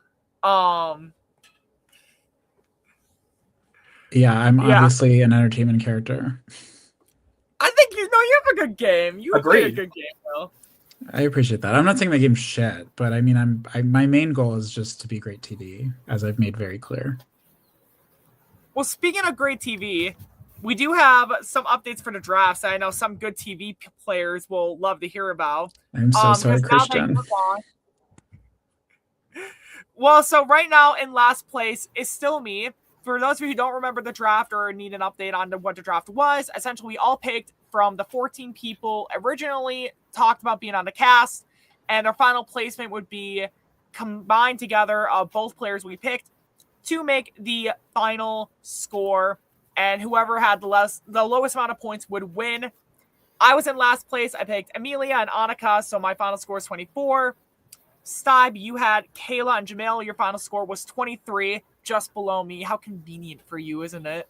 I'm obviously an entertainment character. I think you have a good game. You play a good game, though. I appreciate that. I'm not saying my game's shit, but I mean, my main goal is just to be great TV, as I've made very clear. Well, speaking of great TV, we do have some updates for the drafts. I know some good TV players will love to hear about. I'm so sorry, Christian. Well, so right now in last place is still me. For those of you who don't remember the draft or need an update on what the draft was, essentially we all picked from the 14 people originally talked about being on the cast, and our final placement would be combined together of both players we picked to make the final score, and whoever had the lowest amount of points would win. I was in last place. I picked Amelia and Annika, so my final score is 24. Steib, you had Kayla and Jamil. Your final score was 23, just below me. How convenient for you, isn't it?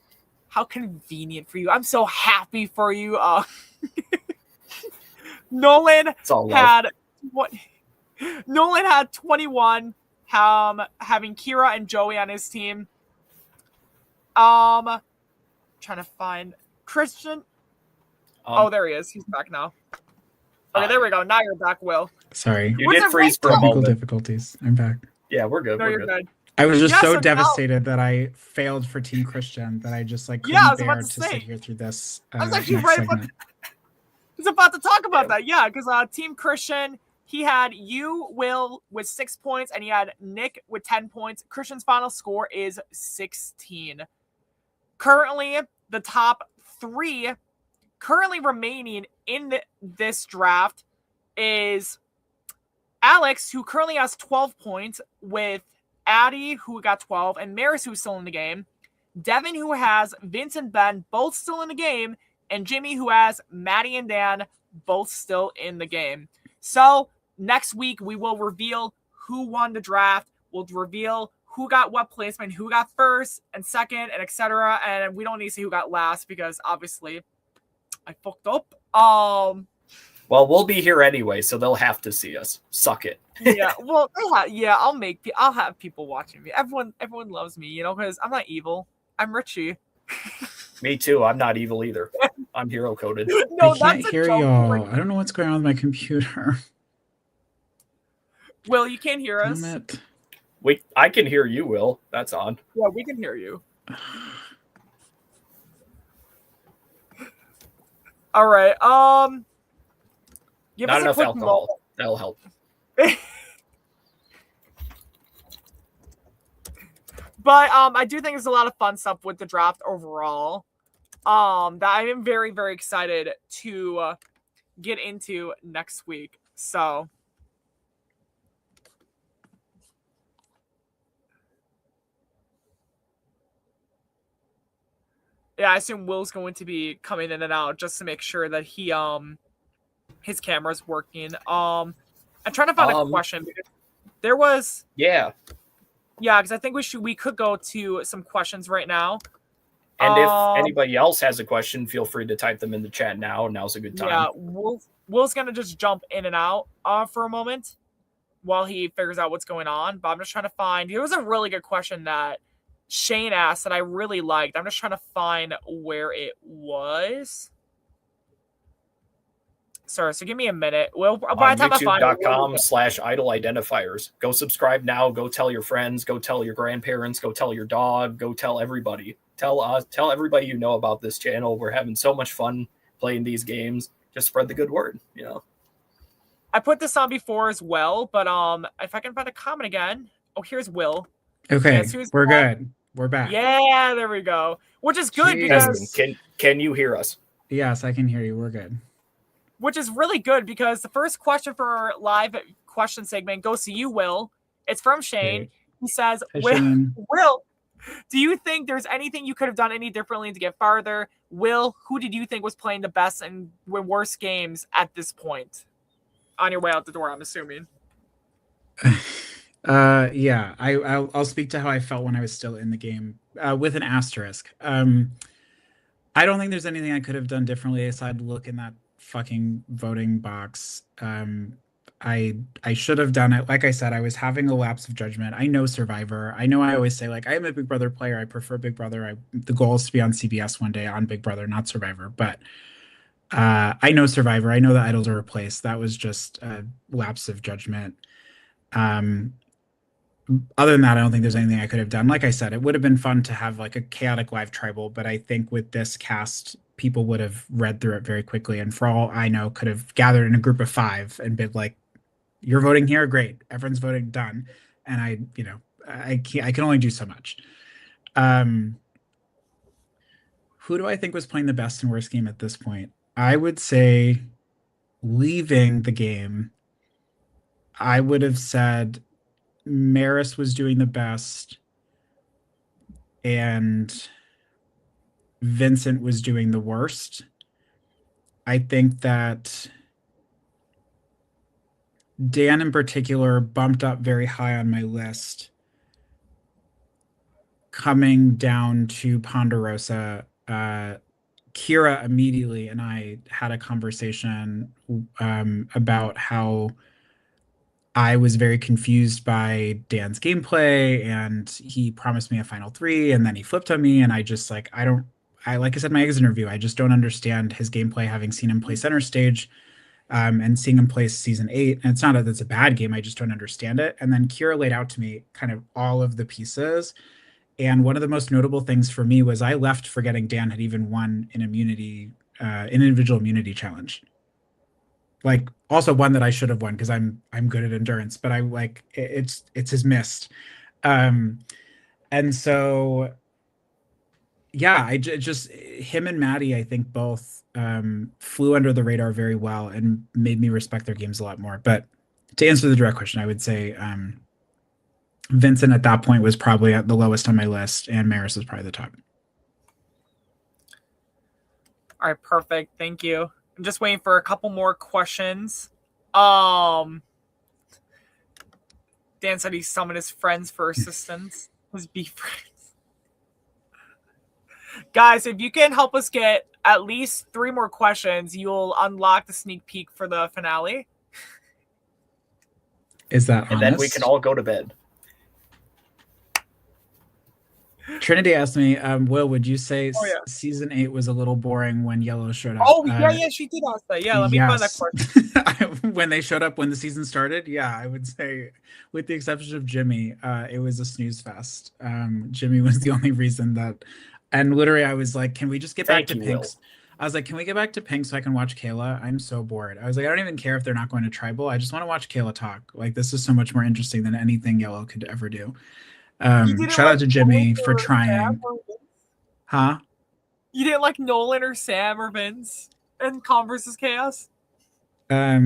How convenient for you. I'm so happy for you. Nolan had 21, having Kira and Joey on his team. Trying to find Christian. Oh, there he is. He's back now. Okay, there we go. Now you're back, Will. Sorry. You did freeze for a technical moment. difficulties. I'm back. Yeah, we're good. No, we're you're good. I was just so devastated that I failed for Team Christian that I just couldn't bear to sit here through this. I was actually right about to talk about that. Yeah, because Team Christian, he had you, Will, with 6 points, and he had Nick with 10 points. Christian's final score is 16. Currently, the top 3 currently remaining in this draft is Alex, who currently has 12 points, with Addie, who got 12, and Maris, who's still in the game. Devin, who has Vince and Ben, both still in the game. And Jimmy, who has Maddie and Dan, both still in the game. So next week, we will reveal who won the draft. We'll reveal who got what placement, who got first and second, and etc. And we don't need to see who got last because obviously I fucked up. Well, we'll be here anyway, so they'll have to see us. Suck it. Yeah, well, I'll have people watching me. Everyone loves me, because I'm not evil. I'm Richie. Me too. I'm not evil either. I'm hero coded. No, I can't hear y'all. I don't know what's going on with my computer. Will, you can't hear us? I can hear you, Will. That's on. Yeah, we can hear you. All right. Give Not us enough a quick alcohol. moment. That'll help. But I do think there's a lot of fun stuff with the draft overall. That I am very, very excited to get into next week. So yeah, I assume Will's going to be coming in and out just to make sure that he his camera's working. I'm trying to find a question because there was Yeah, because I think we could go to some questions right now. and if anybody else has a question, feel free to type them in the chat now. Now's a good time. Yeah, Will's gonna just jump in and out for a moment while he figures out what's going on. But I'm just trying to find. It was a really good question that Shane asked that I really liked. I'm just trying to find where it was. Sorry, so give me a minute. Well, by the time I find it, YouTube.com/Idol Identifiers. Go subscribe now. Go tell your friends. Go tell your grandparents. Go tell your dog. Go tell everybody. Tell everybody you know about this channel. We're having so much fun playing these games. Just spread the good word. I put this on before as well, but if I can find a comment again. Oh, here's Will. Okay, we're good. We're back. Yeah, there we go. Which is good because can you hear us? Yes, I can hear you. We're good. Which is really good because the first question for our live question segment goes to you, Will. It's from Shane. Great. He says, Hi, Shane. Will, do you think there's anything you could have done any differently to get farther? Will, who did you think was playing the best and worst games at this point? On your way out the door, I'm assuming. Yeah, I'll speak to how I felt when I was still in the game with an asterisk. I don't think there's anything I could have done differently aside look in that fucking voting box. I should have done it. Like I said, I was having a lapse of judgment. I know Survivor. I know I always say I am a Big Brother player. I prefer Big Brother. The goal is to be on CBS one day on Big Brother, not Survivor. But I know Survivor. I know the idols are replaced. That was just a lapse of judgment. Other than that, I don't think there's anything I could have done. Like I said, it would have been fun to have a chaotic live tribal, but I think with this cast, people would have read through it very quickly. And for all I know, could have gathered in a group of 5 and been like, you're voting here. Great. Everyone's voting done. And I can only do so much. Who do I think was playing the best and worst game at this point? I would say leaving the game, I would have said Maris was doing the best and Vincent was doing the worst. I think that Dan in particular bumped up very high on my list. Coming down to Ponderosa, Kira immediately and I had a conversation about how I was very confused by Dan's gameplay and he promised me a final 3 and then he flipped on me and I just like I said in my exit interview, I just don't understand his gameplay, having seen him play center stage, and seeing him play season 8. And it's not that it's a bad game, I just don't understand it. And then Kira laid out to me kind of all of the pieces. And one of the most notable things for me was I left forgetting Dan had even won an individual immunity challenge. Like, also one that I should have won because I'm good at endurance, but I like it's his missed. And so yeah, just him and Maddie, I think both flew under the radar very well and made me respect their games a lot more. But to answer the direct question, I would say Vincent at that point was probably at the lowest on my list, and Maris was probably the top. All right, perfect. Thank you. I'm just waiting for a couple more questions. Dan said he summoned his friends for assistance. His B friends. Guys, if you can help us get at least 3 more questions, you'll unlock the sneak peek for the finale. Is that honest? And then we can all go to bed. Trinity asked me, Will, would you say season 8 was a little boring when Yellow showed up? Oh, yeah, she did ask that. Yeah, let me find that question. When they showed up when the season started, yeah, I would say, with the exception of Jimmy, it was a snooze fest. Jimmy was the only reason that, and literally I was like, can we just get back to Pinks? I was like, can we get back to Pink so I can watch Kayla? I'm so bored. I was like, I don't even care if they're not going to Tribal. I just want to watch Kayla talk. Like, this is so much more interesting than anything Yellow could ever do. Shout out to Jimmy for trying. Huh? You didn't like Nolan or Sam or Vince in Calm vs. Chaos? I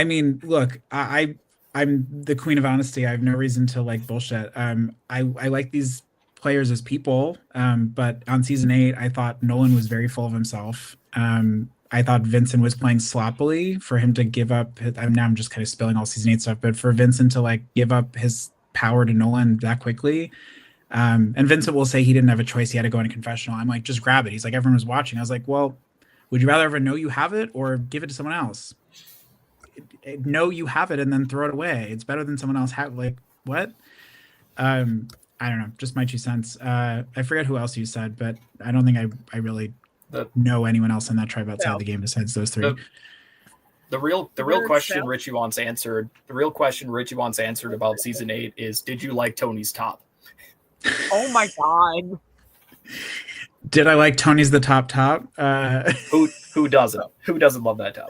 mean, look, I'm the queen of honesty. I have no reason to like bullshit. I like these players as people, but on season 8, I thought Nolan was very full of himself. I thought Vincent was playing sloppily for him to give up. Now I'm just kind of spilling all season 8 stuff, but for Vincent to like give up his power to Nolan that quickly. And Vincent will say he didn't have a choice. He had to go in a confessional. I'm like, just grab it. He's like, everyone was watching. I was like, well, would you rather ever know you have it or give it to someone else? Know you have it and then throw it away. It's better than someone else have. Like, what? I don't know. Just my 2 cents. I forget who else you said, but I don't think I really know anyone else in that tribe outside the game besides those 3. The real question Richie wants answered. The real question Richie wants answered about season 8 is: did you like Tony's top? Oh my god! Did I like Tony's the top? Who doesn't? Who doesn't love that top?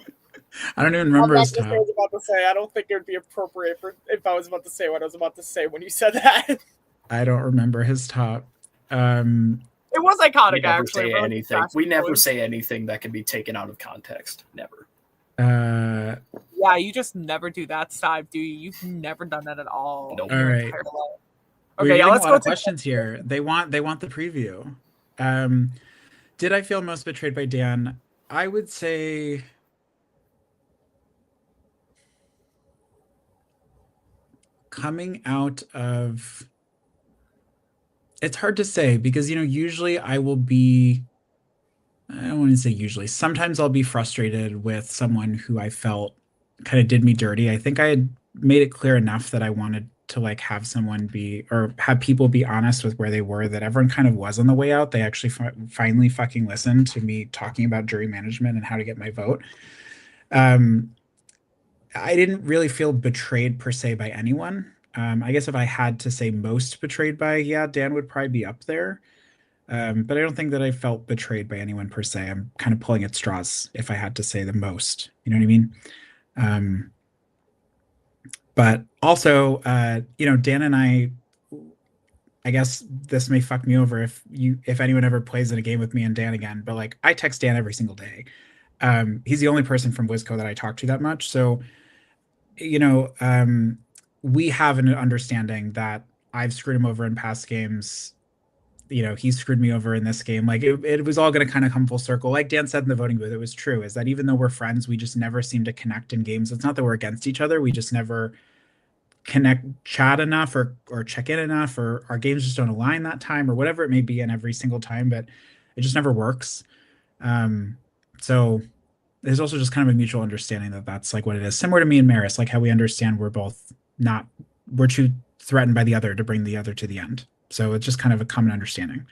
I don't even remember his top. I don't think it would be appropriate if I was about to say what I was about to say when you said that. I don't remember his top. It was iconic. We never say anything. We never say anything that can be taken out of context. Never. Yeah, you just never do that, Steib, do you? You've never done that at all. Nope. All right. Okay, yeah, let's go. Questions here. They want the preview. Did I feel most betrayed by Dan? I would say coming out of. It's hard to say because usually I will be. I don't want to say usually. Sometimes I'll be frustrated with someone who I felt kind of did me dirty. I think I had made it clear enough that I wanted to like have someone be or have people be honest with where they were, that everyone kind of was on the way out. They actually finally fucking listened to me talking about jury management and how to get my vote. I didn't really feel betrayed per se by anyone. I guess if I had to say most betrayed by, Dan would probably be up there. But I don't think that I felt betrayed by anyone per se. I'm kind of pulling at straws if I had to say the most. You know what I mean? But also, Dan and I guess this may fuck me over if anyone ever plays in a game with me and Dan again, but like I text Dan every single day. He's the only person from WizCo that I talk to that much. So, we have an understanding that I've screwed him over in past games. He screwed me over in this game. Like it was all going to kind of come full circle. Like Dan said in the voting booth, it was true, is that even though we're friends, we just never seem to connect in games. It's not that we're against each other. We just never chat enough or check in enough, or our games just don't align that time or whatever it may be in every single time, but it just never works. So there's also just kind of a mutual understanding that that's like what it is. Similar to me and Maris, like how we understand we're too threatened by the other to bring the other to the end. So it's just kind of a common understanding.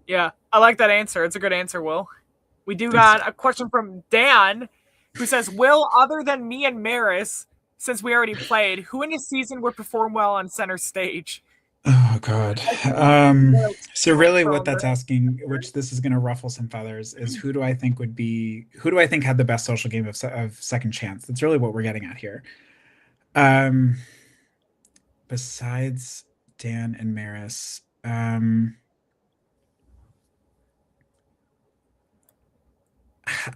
Yeah, I like that answer. It's a good answer, Will. We do got a question from Dan, who says, Will, other than me and Maris, since we already played, who in his season would perform well on center stage? Oh God. So really what that's asking, which this is going to ruffle some feathers, is who do I think had the best social game of second chance? That's really what we're getting at here. Besides Dan and Maris,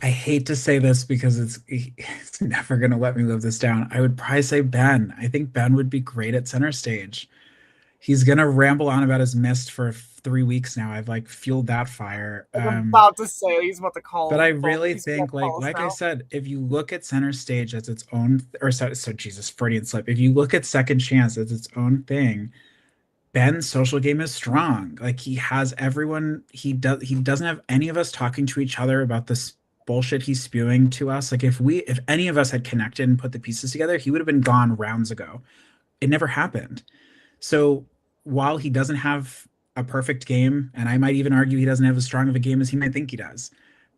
I hate to say this because it's never going to let me live this down. I would probably say Ben. I think Ben would be great at center stage. He's going to ramble on about his mist for 3 weeks now. I've like fueled that fire. I'm about to say he's about to call. But I really think, like I said, if you look at center stage as its own, Jesus, Freudian slip. If you look at second chance as its own thing, Ben's social game is strong. Like he has everyone. He doesn't have any of us talking to each other about this bullshit he's spewing to us. Like if any of us had connected and put the pieces together, he would have been gone rounds ago. It never happened. So while he doesn't have a perfect game, and I might even argue he doesn't have as strong of a game as he might think he does,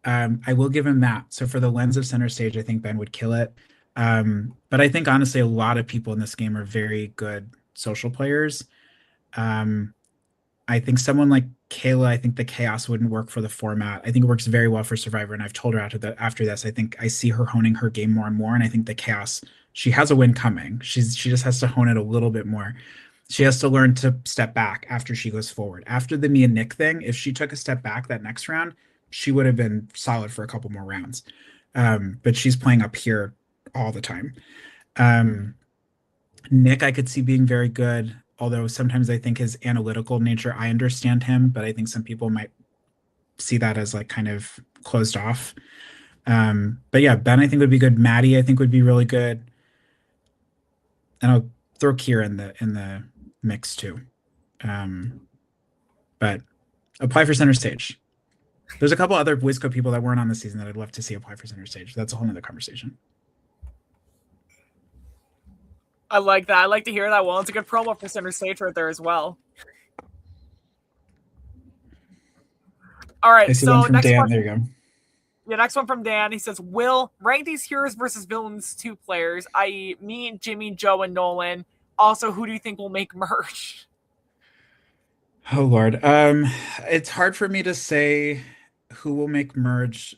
I will give him that. So for the lens of center stage, I think Ben would kill it. But I think honestly, a lot of people in this game are very good social players. I think someone like Kayla, I think the chaos wouldn't work for the format. I think it works very well for Survivor, and I've told her after this, I think I see her honing her game more and more, and I think the chaos, she has a win coming. She just has to hone it a little bit more. She has to learn to step back after she goes forward. After the me and Nick thing, if she took a step back that next round, she would have been solid for a couple more rounds. But she's playing up here all the time. Nick, I could see being very good, although sometimes I think his analytical nature, I understand him, but I think some people might see that as like kind of closed off. But yeah, Ben, I think would be good. Maddie, I think would be really good. And I'll throw Kier in the mix too. But apply for center stage. There's a couple other WizCo people that weren't on the season that I'd love to see apply for center stage. That's a whole nother conversation. I like that. I like to hear that. Well, it's a good promo for center stage right there as well. All right, so next Dan. There you go. Yeah, next one from Dan. He says, Will, rank these heroes versus villains 2 players, i.e. me, Jimmy, Joe, and Nolan. Also, who do you think will make merge? Oh, Lord. It's hard for me to say who will make merge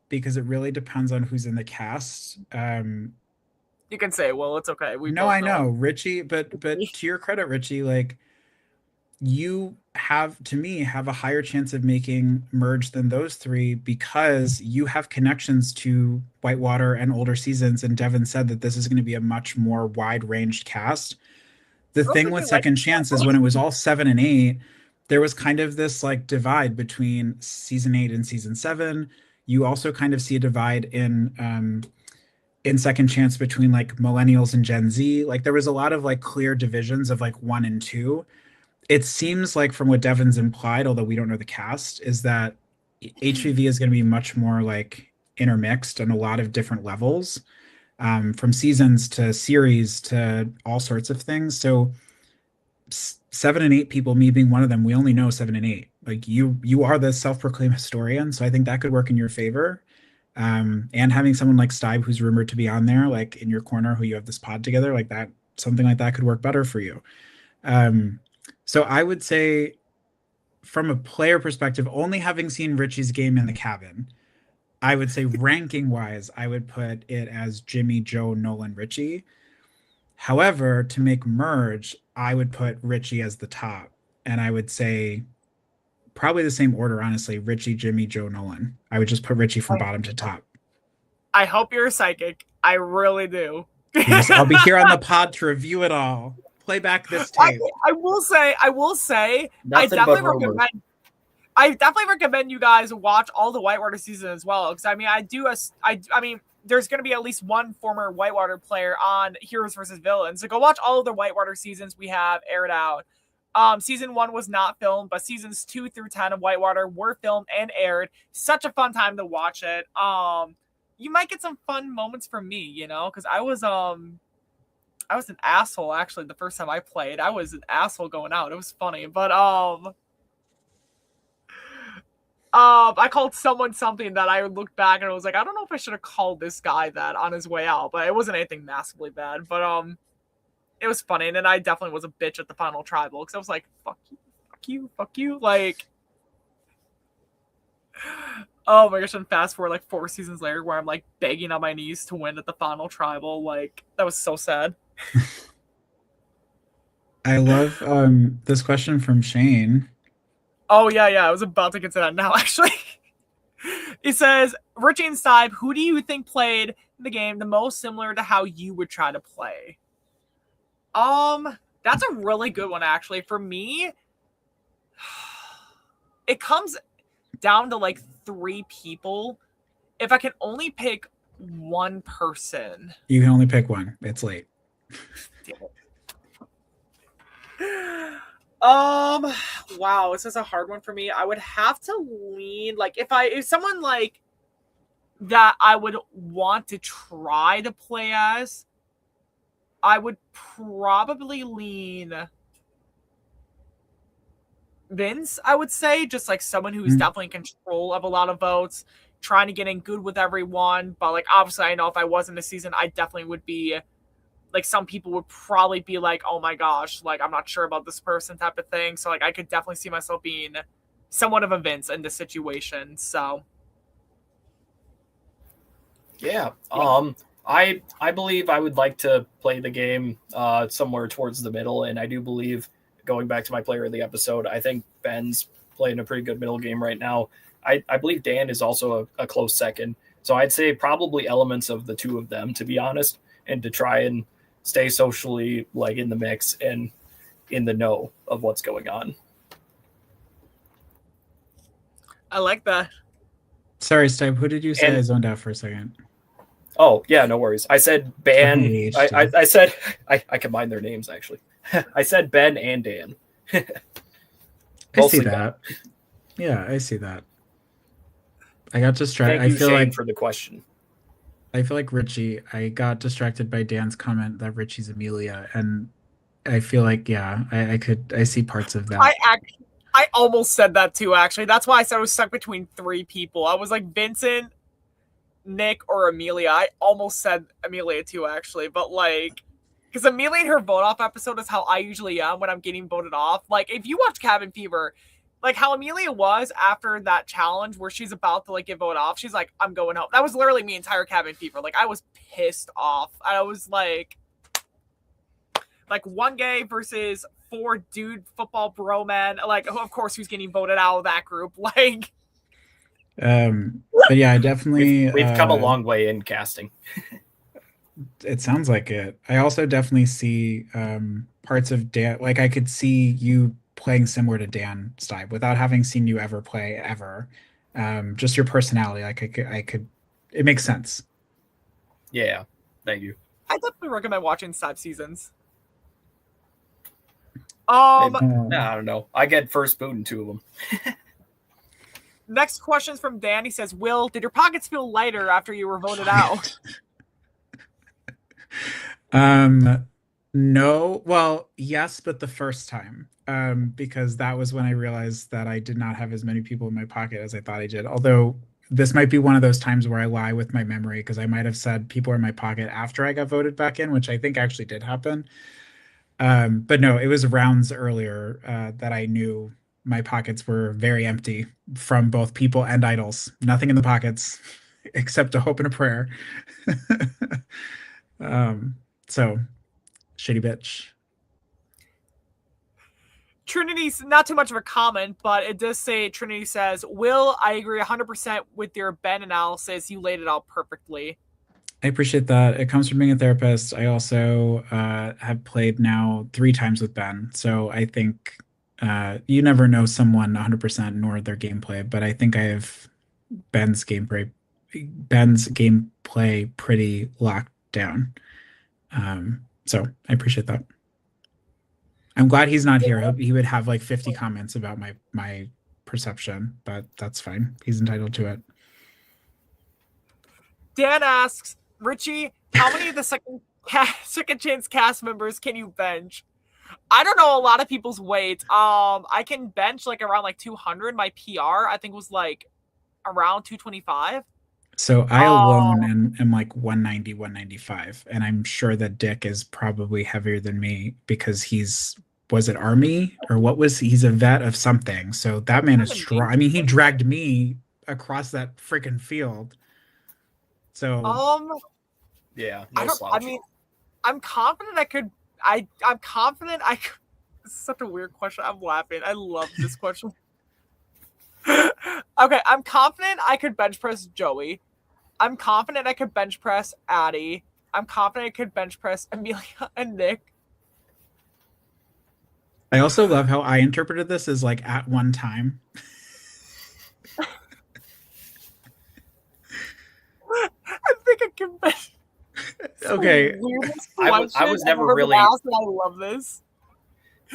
because it really depends on who's in the cast. You can say, well, it's okay. I know, Richie, but to your credit, Richie, like you have a higher chance of making merge than those 3 because you have connections to Whitewater and older seasons. And Devin said that this is going to be a much more wide-ranged cast. The thing with second chance is when it was all 7 and 8, there was kind of this like divide between season 8 and season 7. You also kind of see a divide in second chance between like millennials and Gen Z. Like there was a lot of like clear divisions of like 1 and 2. It seems like from what Devin's implied, although we don't know the cast, is that HVV is going to be much more like intermixed on a lot of different levels, from seasons to series to all sorts of things. So 7 and 8 people, me being one of them, we only know 7 and 8. Like you are the self-proclaimed historian, so I think that could work in your favor. And having someone like Steib, who's rumored to be on there, like in your corner, who you have this pod together, like that, something like that could work better for you. So I would say, from a player perspective, only having seen Richie's game in the cabin, I would say ranking wise, I would put it as Jimmy, Joe, Nolan, Richie. However, to make merge, I would put Richie as the top, and I would say probably the same order, honestly. Richie, Jimmy, Joe, Nolan. I would just put Richie from bottom to top. I hope you're a psychic. I really do. Yes, I'll be here on the pod to review it all. Play back this tape. I will say, I definitely recommend you guys watch all the Whitewater season as well. Because I mean, there's going to be at least one former Whitewater player on Heroes versus Villains. So go watch all of the Whitewater seasons we have aired out. Season 1 was not filmed, but seasons 2 through 10 of Whitewater were filmed and aired. Such a fun time to watch it. You might get some fun moments from me, you know, because I was an asshole actually the first time I played. I was an asshole going out. It was funny, but I called someone something that I looked back and I was like, I don't know if I should have called this guy that on his way out, but it wasn't anything massively bad. But it was funny, and then I definitely was a bitch at the final tribal because I was like, fuck you, fuck you, fuck you. Like, oh my gosh, and fast forward like 4 seasons later where I'm like begging on my knees to win at the final tribal. Like, that was so sad. I love this question from Shane. Oh, yeah. I was about to get to that now, actually. It says, Richie and Steib, who do you think played the game the most similar to how you would try to play? That's a really good one, actually. For me, it comes down to like 3 people. If I can only pick one person. You can only pick one. It's late. Wow, this is a hard one for me. I would have to lean, like, if someone like that I would want to try to play as, I would probably lean Vince, I would say, just like someone who's definitely in control of a lot of votes, trying to get in good with everyone. But like, obviously, I know if I was in the season, I definitely would be like, some people would probably be like, oh my gosh, like, I'm not sure about this person type of thing. So like, I could definitely see myself being somewhat of a Vince in this situation. So yeah. I believe I would like to play the game somewhere towards the middle, and I do believe, going back to my player of the episode, I think Ben's playing a pretty good middle game right now. I believe Dan is also a close second. So I'd say probably elements of the 2 of them, to be honest, and to try and stay socially like in the mix and in the know of what's going on. I like that. Sorry, Steib, who did you say? I zoned out for a second. Oh, yeah, no worries. I said Ben. I said I combined their names, actually. I said Ben and Dan. I see that. Yeah, I see that. I got distracted. Thank you, Shane, for the question. I feel like Richie, I got distracted by Dan's comment that Richie's Amelia, and I feel like, yeah, I see parts of that. I almost said that too, actually. That's why I said I was stuck between 3 people. I was like Vincent, Nick, or Amelia. I almost said Amelia too, actually, but like, because Amelia in her vote off episode is how I usually am when I'm getting voted off. Like, if you watch Cabin Fever, like how Amelia was after that challenge where she's about to like get voted off, she's like, I'm going home. That was literally me entire Cabin Fever. Like, I was pissed off. I was like 1 gay versus 4 dude football bro man. Like, of course, who's getting voted out of that group? Like, but yeah, I definitely we've come a long way in casting. It sounds like it. I also definitely see parts of Dan. Like, I could see you playing similar to Dan Steib without having seen you ever play ever. Just your personality, like I could. It makes sense. Yeah, thank you. I definitely recommend watching Steib seasons. I don't know. I get first boot in 2 of them. Next question's from Dan. He says, Will, did your pockets feel lighter after you were voted out? No. Well, yes, but the first time. Because that was when I realized that I did not have as many people in my pocket as I thought I did. Although this might be one of those times where I lie with my memory, because I might have said people are in my pocket after I got voted back in, which I think actually did happen. But no, it was rounds earlier that I knew my pockets were very empty from both people and idols. Nothing in the pockets except a hope and a prayer. So shitty bitch. Trinity's not too much of a comment, but it does say, Trinity says, Will, I agree 100% with your Ben analysis. You laid it out perfectly. I appreciate that. It comes from being a therapist. I also have played now 3 times with Ben. So I think you never know someone 100% nor their gameplay, but I think I have Ben's gameplay pretty locked down. So I appreciate that. I'm glad he's not here. He would have like 50 comments about my perception, but that's fine. He's entitled to it. Dan asks, Richie, how many of the second chance cast members can you bench? I don't know a lot of people's weight. I can bench like around like 200. My PR I think was like around 225. So I alone am like 190, 195, and I'm sure that Dick is probably heavier than me because was it Army or what was he's a vet of something. So that man is strong. I mean, he dragged me across that freaking field. So yeah, no slouch. I mean, I'm confident I could. I'm confident I could. This is such a weird question. I'm laughing. I love this question. Okay, I'm confident I could bench press Joey. I'm confident I could bench press Addie. I'm confident I could bench press Amelia and Nick. I also love how I interpreted this as like at one time. I think I can bench. Okay. I was never really. I love this.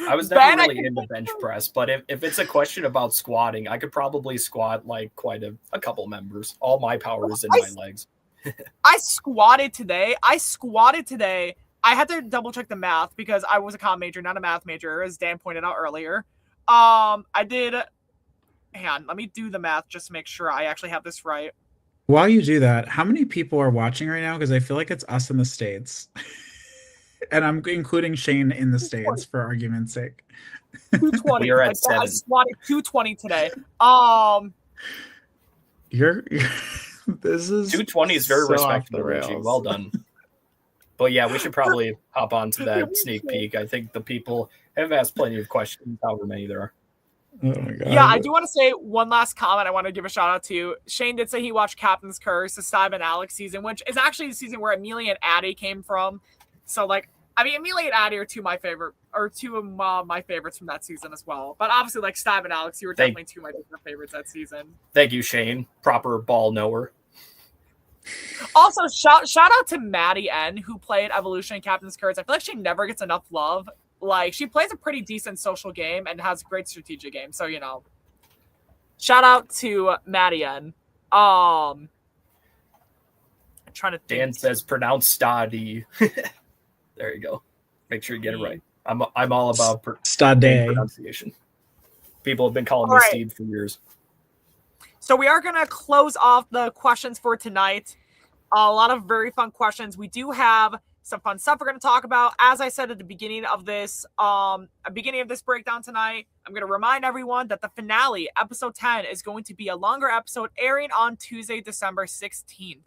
I was never really into bench press, but if it's a question about squatting, I could probably squat like quite a couple members. All my power is in my legs. I squatted today. I had to double check the math because I was a comm major, not a math major, as Dan pointed out earlier. I did. Hang on, let me do the math just to make sure I actually have this right. While you do that, how many people are watching right now? Because I feel like it's us in the States. And I'm including Shane in the States for argument's sake. 220. You're at 7. I squatted 220 today. This is 220 is very respectable, Richie. Well done. But yeah, we should probably hop on to that sneak peek. I think the people have asked plenty of questions, however many there are. Oh my God. Yeah, I do want to say one last comment I want to give a shout out to. Shane did say he watched Captain's Curse, the Steib and Alex season, which is actually the season where Amelia and Addie came from. So, like, I mean, Amelia and Addie are two of my favorites from that season as well. But obviously, like, Steib and Alex, you were definitely two of my favorites that season. Thank you, Shane. Proper ball knower. Also, shout out to Maddie N, who played Evolution and Captain's Curse. I feel like she never gets enough love. Like, she plays a pretty decent social game and has a great strategic game. So, you know, shout out to Maddie N. I'm trying to think. Dan says pronounce Stadi. There you go. Make sure you get it right. I'm all about pronunciation. People have been calling me Steve for years. So we are going to close off the questions for tonight. A lot of very fun questions. We do have some fun stuff we're going to talk about. As I said at the beginning of this breakdown tonight, I'm going to remind everyone that the finale, episode 10, is going to be a longer episode airing on Tuesday, December 16th.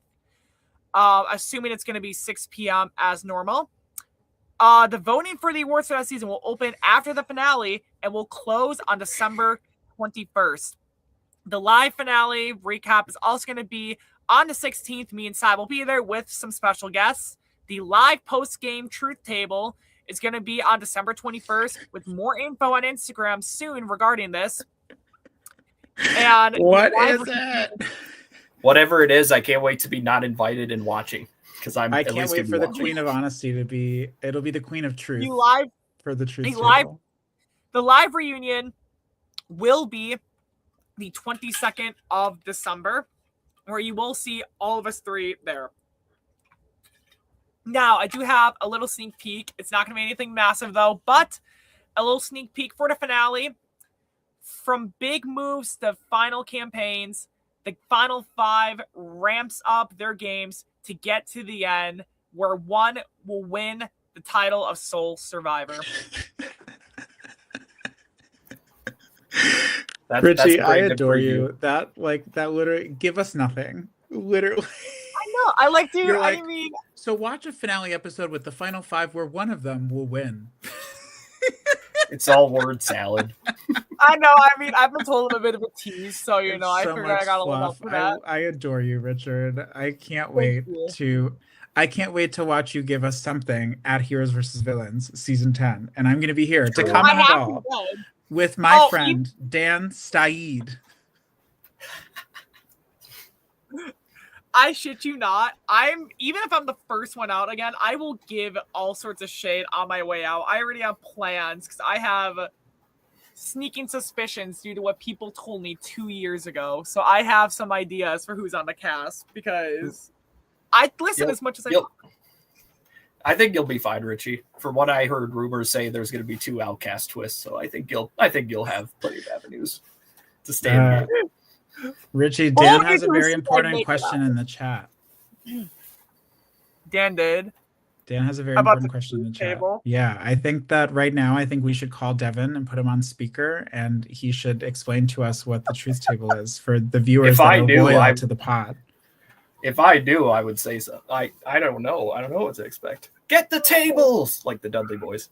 Assuming it's going to be 6 p.m. as normal. The voting for the awards for that season will open after the finale and will close on December 21st. The live finale recap is also going to be on the 16th. Me and Steib will be there with some special guests. The live post-game truth table is going to be on December 21st with more info on Instagram soon regarding this. And what is it? Whatever it is, I can't wait to be not invited and watching. Because I can't wait for the Queen of Honesty to be. It'll be the Queen of Truth. For the truth table. The live reunion will be the 22nd of December, where you will see all of us three there. Now, I do have a little sneak peek. It's not going to be anything massive, though, but a little sneak peek for the finale. From big moves to final campaigns, the final 5 ramps up their games to get to the end, where one will win the title of Sole Survivor. Richie, I adore you. That literally, give us nothing. Literally. I know. I like to. I mean, so watch a finale episode with the final 5 where one of them will win. It's all word salad. I know. I mean, I've been told a bit of a tease, so you know, I figured I got a little help for that. I adore you, Richard. I can't wait to watch you give us something at Heroes vs. Villains season 10, and I'm going to be here to comment it all with my friend Dan Steib. I shit you not. Even if I'm the first one out again, I will give all sorts of shade on my way out. I already have plans because I have sneaking suspicions due to what people told me 2 years ago. So I have some ideas for who's on the cast because I listen as much as I want. I think you'll be fine, Richie. From what I heard, rumors say there's going to be 2 Outcast twists, so I think you'll have plenty of avenues to stay in the game. Richie, Dan has a very important question in the chat. Dan did. Dan has a very important question in the chat. Yeah, I think that right now, I think we should call Devin and put him on speaker, and he should explain to us what the truth table is for the viewers that are loyal to the pod. If I knew, I would say so. I don't know. I don't know what to expect. Get the tables, like the Dudley Boys.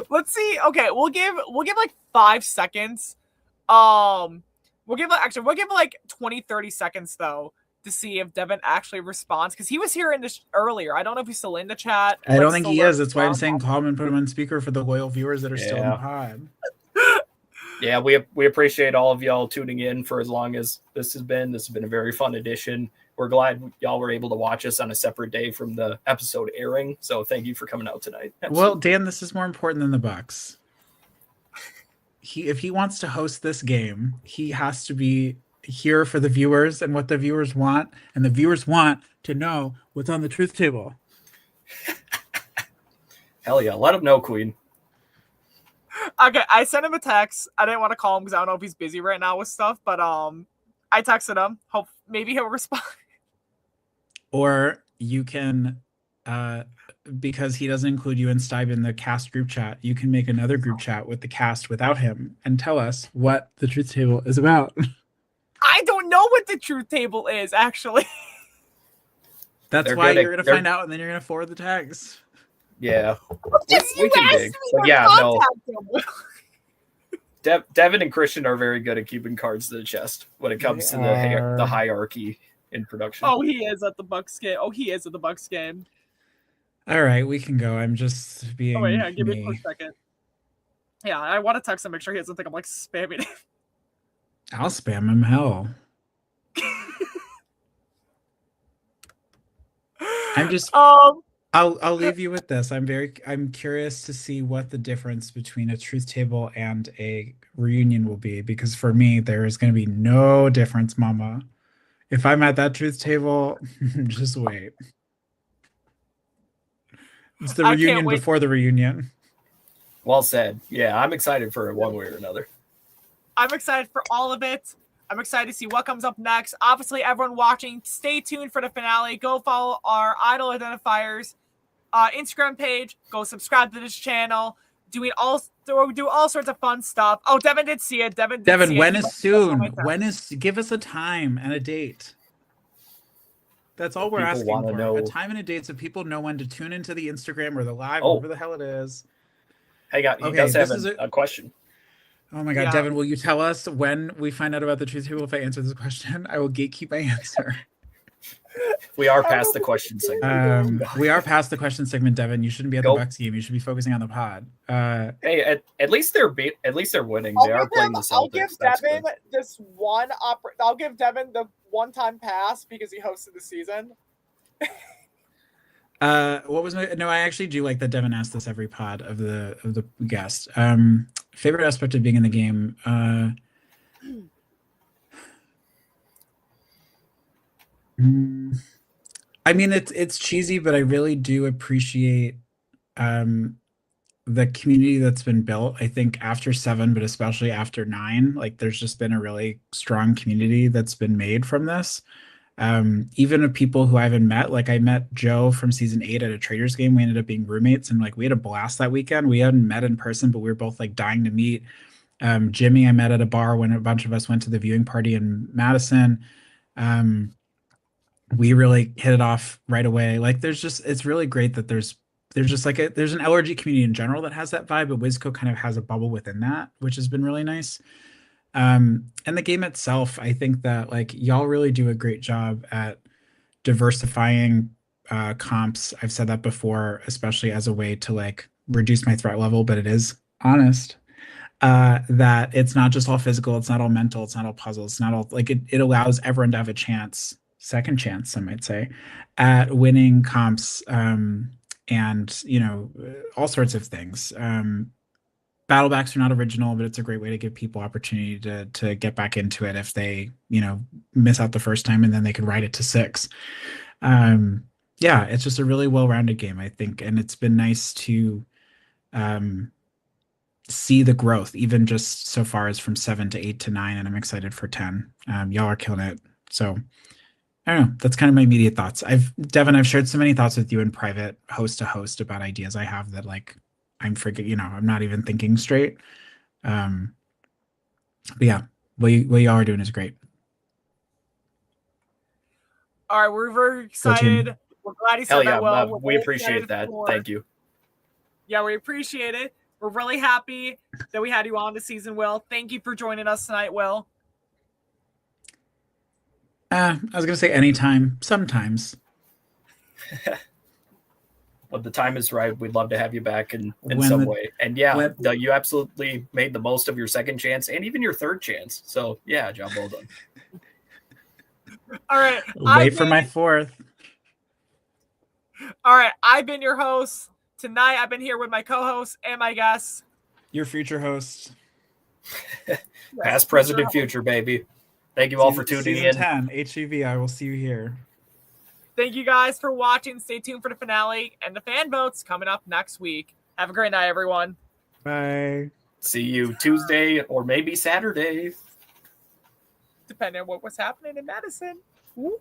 Let's see. Okay, we'll give like 5 seconds. We'll give like 20, 30 seconds though to see if Devin actually responds, because he was here in this earlier. I don't know if he's still in the chat. I don't think he is. That's why I'm saying call him and put him on speaker for the loyal viewers that are still in the pod. Yeah, we appreciate all of y'all tuning in for as long as this has been. This has been a very fun edition. We're glad y'all were able to watch us on a separate day from the episode airing. So thank you for coming out tonight. Well, Dan, this is more important than the Bucks. If he wants to host this game, he has to be here for the viewers and what the viewers want, and the viewers want to know what's on the truth table. Hell yeah, let him know, Queen. Okay, I sent him a text. I didn't want to call him because I don't know if he's busy right now with stuff, but I texted him. Hope maybe he'll respond. Or you can, because he doesn't include you and Steib in the cast group chat, you can make another group chat with the cast without him and tell us what the truth table is about. I don't know what the truth table is, actually. That's why you're going to find out, and then you're going to forward the tags. Yeah. We can dig. But yeah, no. Devin and Christian are very good at keeping cards to the chest when it comes to the hierarchy in production. Oh, he is at the Bucks game. All right, we can go. I'm just being. Oh, wait, yeah, give me a quick second. Yeah, I want to text him, make sure he doesn't think I'm like spamming him. I'll spam him, hell. I'm just. I'll leave you with this. I'm curious to see what the difference between a truth table and a reunion will be, because for me there is going to be no difference, mama. If I'm at that truth table, just wait. It's the reunion before the reunion. Well said. Yeah, I'm excited for it one way or another. I'm excited for all of it. I'm excited to see what comes up next. Obviously, everyone watching, stay tuned for the finale. Go follow our Idol Identifiers Instagram page. Go subscribe to this channel. We do all sorts of fun stuff. Oh, Devin did see it. Devin, when is soon? Give us a time and a date. That's all we're asking for. A time and a date so people know when to tune into the Instagram or the live, whatever the hell it is. He does have a question. Oh my God, yeah. Devin, will you tell us when we find out about the truth table if I answer this question? I will gatekeep my answer. We are past the question segment. We are past the question segment, Devin. You shouldn't be at the Bucks game. You should be focusing on the pod. Hey, at least they're winning. They are playing the Celtics. I'll give Devin this one. I'll give Devin the one-time pass because he hosted the season. What was my? No, I actually do like that Devin asked this every pod of the guest. Favorite aspect of being in the game. I mean, it's cheesy, but I really do appreciate the community that's been built. I think after 7, but especially after 9, like there's just been a really strong community that's been made from this. Even of people who I haven't met, like I met Joe from season 8 at a Traders game. We ended up being roommates, and like we had a blast that weekend. We hadn't met in person, but we were both like dying to meet. Jimmy I met at a bar when a bunch of us went to the viewing party in Madison. We really hit it off right away. Like it's really great that there's just like there's an LRG community in general that has that vibe, but Wizco kind of has a bubble within that, which has been really nice. And the game itself, I think that like y'all really do a great job at diversifying comps. I've said that before, especially as a way to like reduce my threat level, but it is honest. That it's not just all physical, it's not all mental, it's not all puzzles, it's not all like it allows everyone to have a chance, second chance, I might say, at winning comps, and all sorts of things. Battlebacks are not original, but it's a great way to give people opportunity to get back into it if they, miss out the first time, and then they could ride it to 6. Yeah, it's just a really well-rounded game, I think, and it's been nice to see the growth, even just so far as from 7 to 8 to 9, and I'm excited for 10. Y'all are killing it. So I don't know. That's kind of my immediate thoughts. Devin, I've shared so many thoughts with you in private, host to host, about ideas I have that like I'm I'm not even thinking straight. But yeah, what y'all are doing is great. All right, we're very excited. We're glad you said that well. We appreciate that. Thank you. Yeah, we appreciate it. We're really happy that we had you on this season, Will. Thank you for joining us tonight, Will. I was going to say anytime, sometimes. When the time is right, we'd love to have you back in some way. And yeah, you absolutely made the most of your second chance and even your third chance. So yeah, job well done. All right. Wait for my fourth. All right. I've been your host. Tonight, I've been here with my co-host and my guest. Your future host. Past, present, and future, baby. Thank you all for tuning in. 10, HEV, I will see you here. Thank you guys for watching. Stay tuned for the finale and the fan votes coming up next week. Have a great night, everyone. Bye. See you Tuesday or maybe Saturday. Depending on what was happening in Madison. Woo.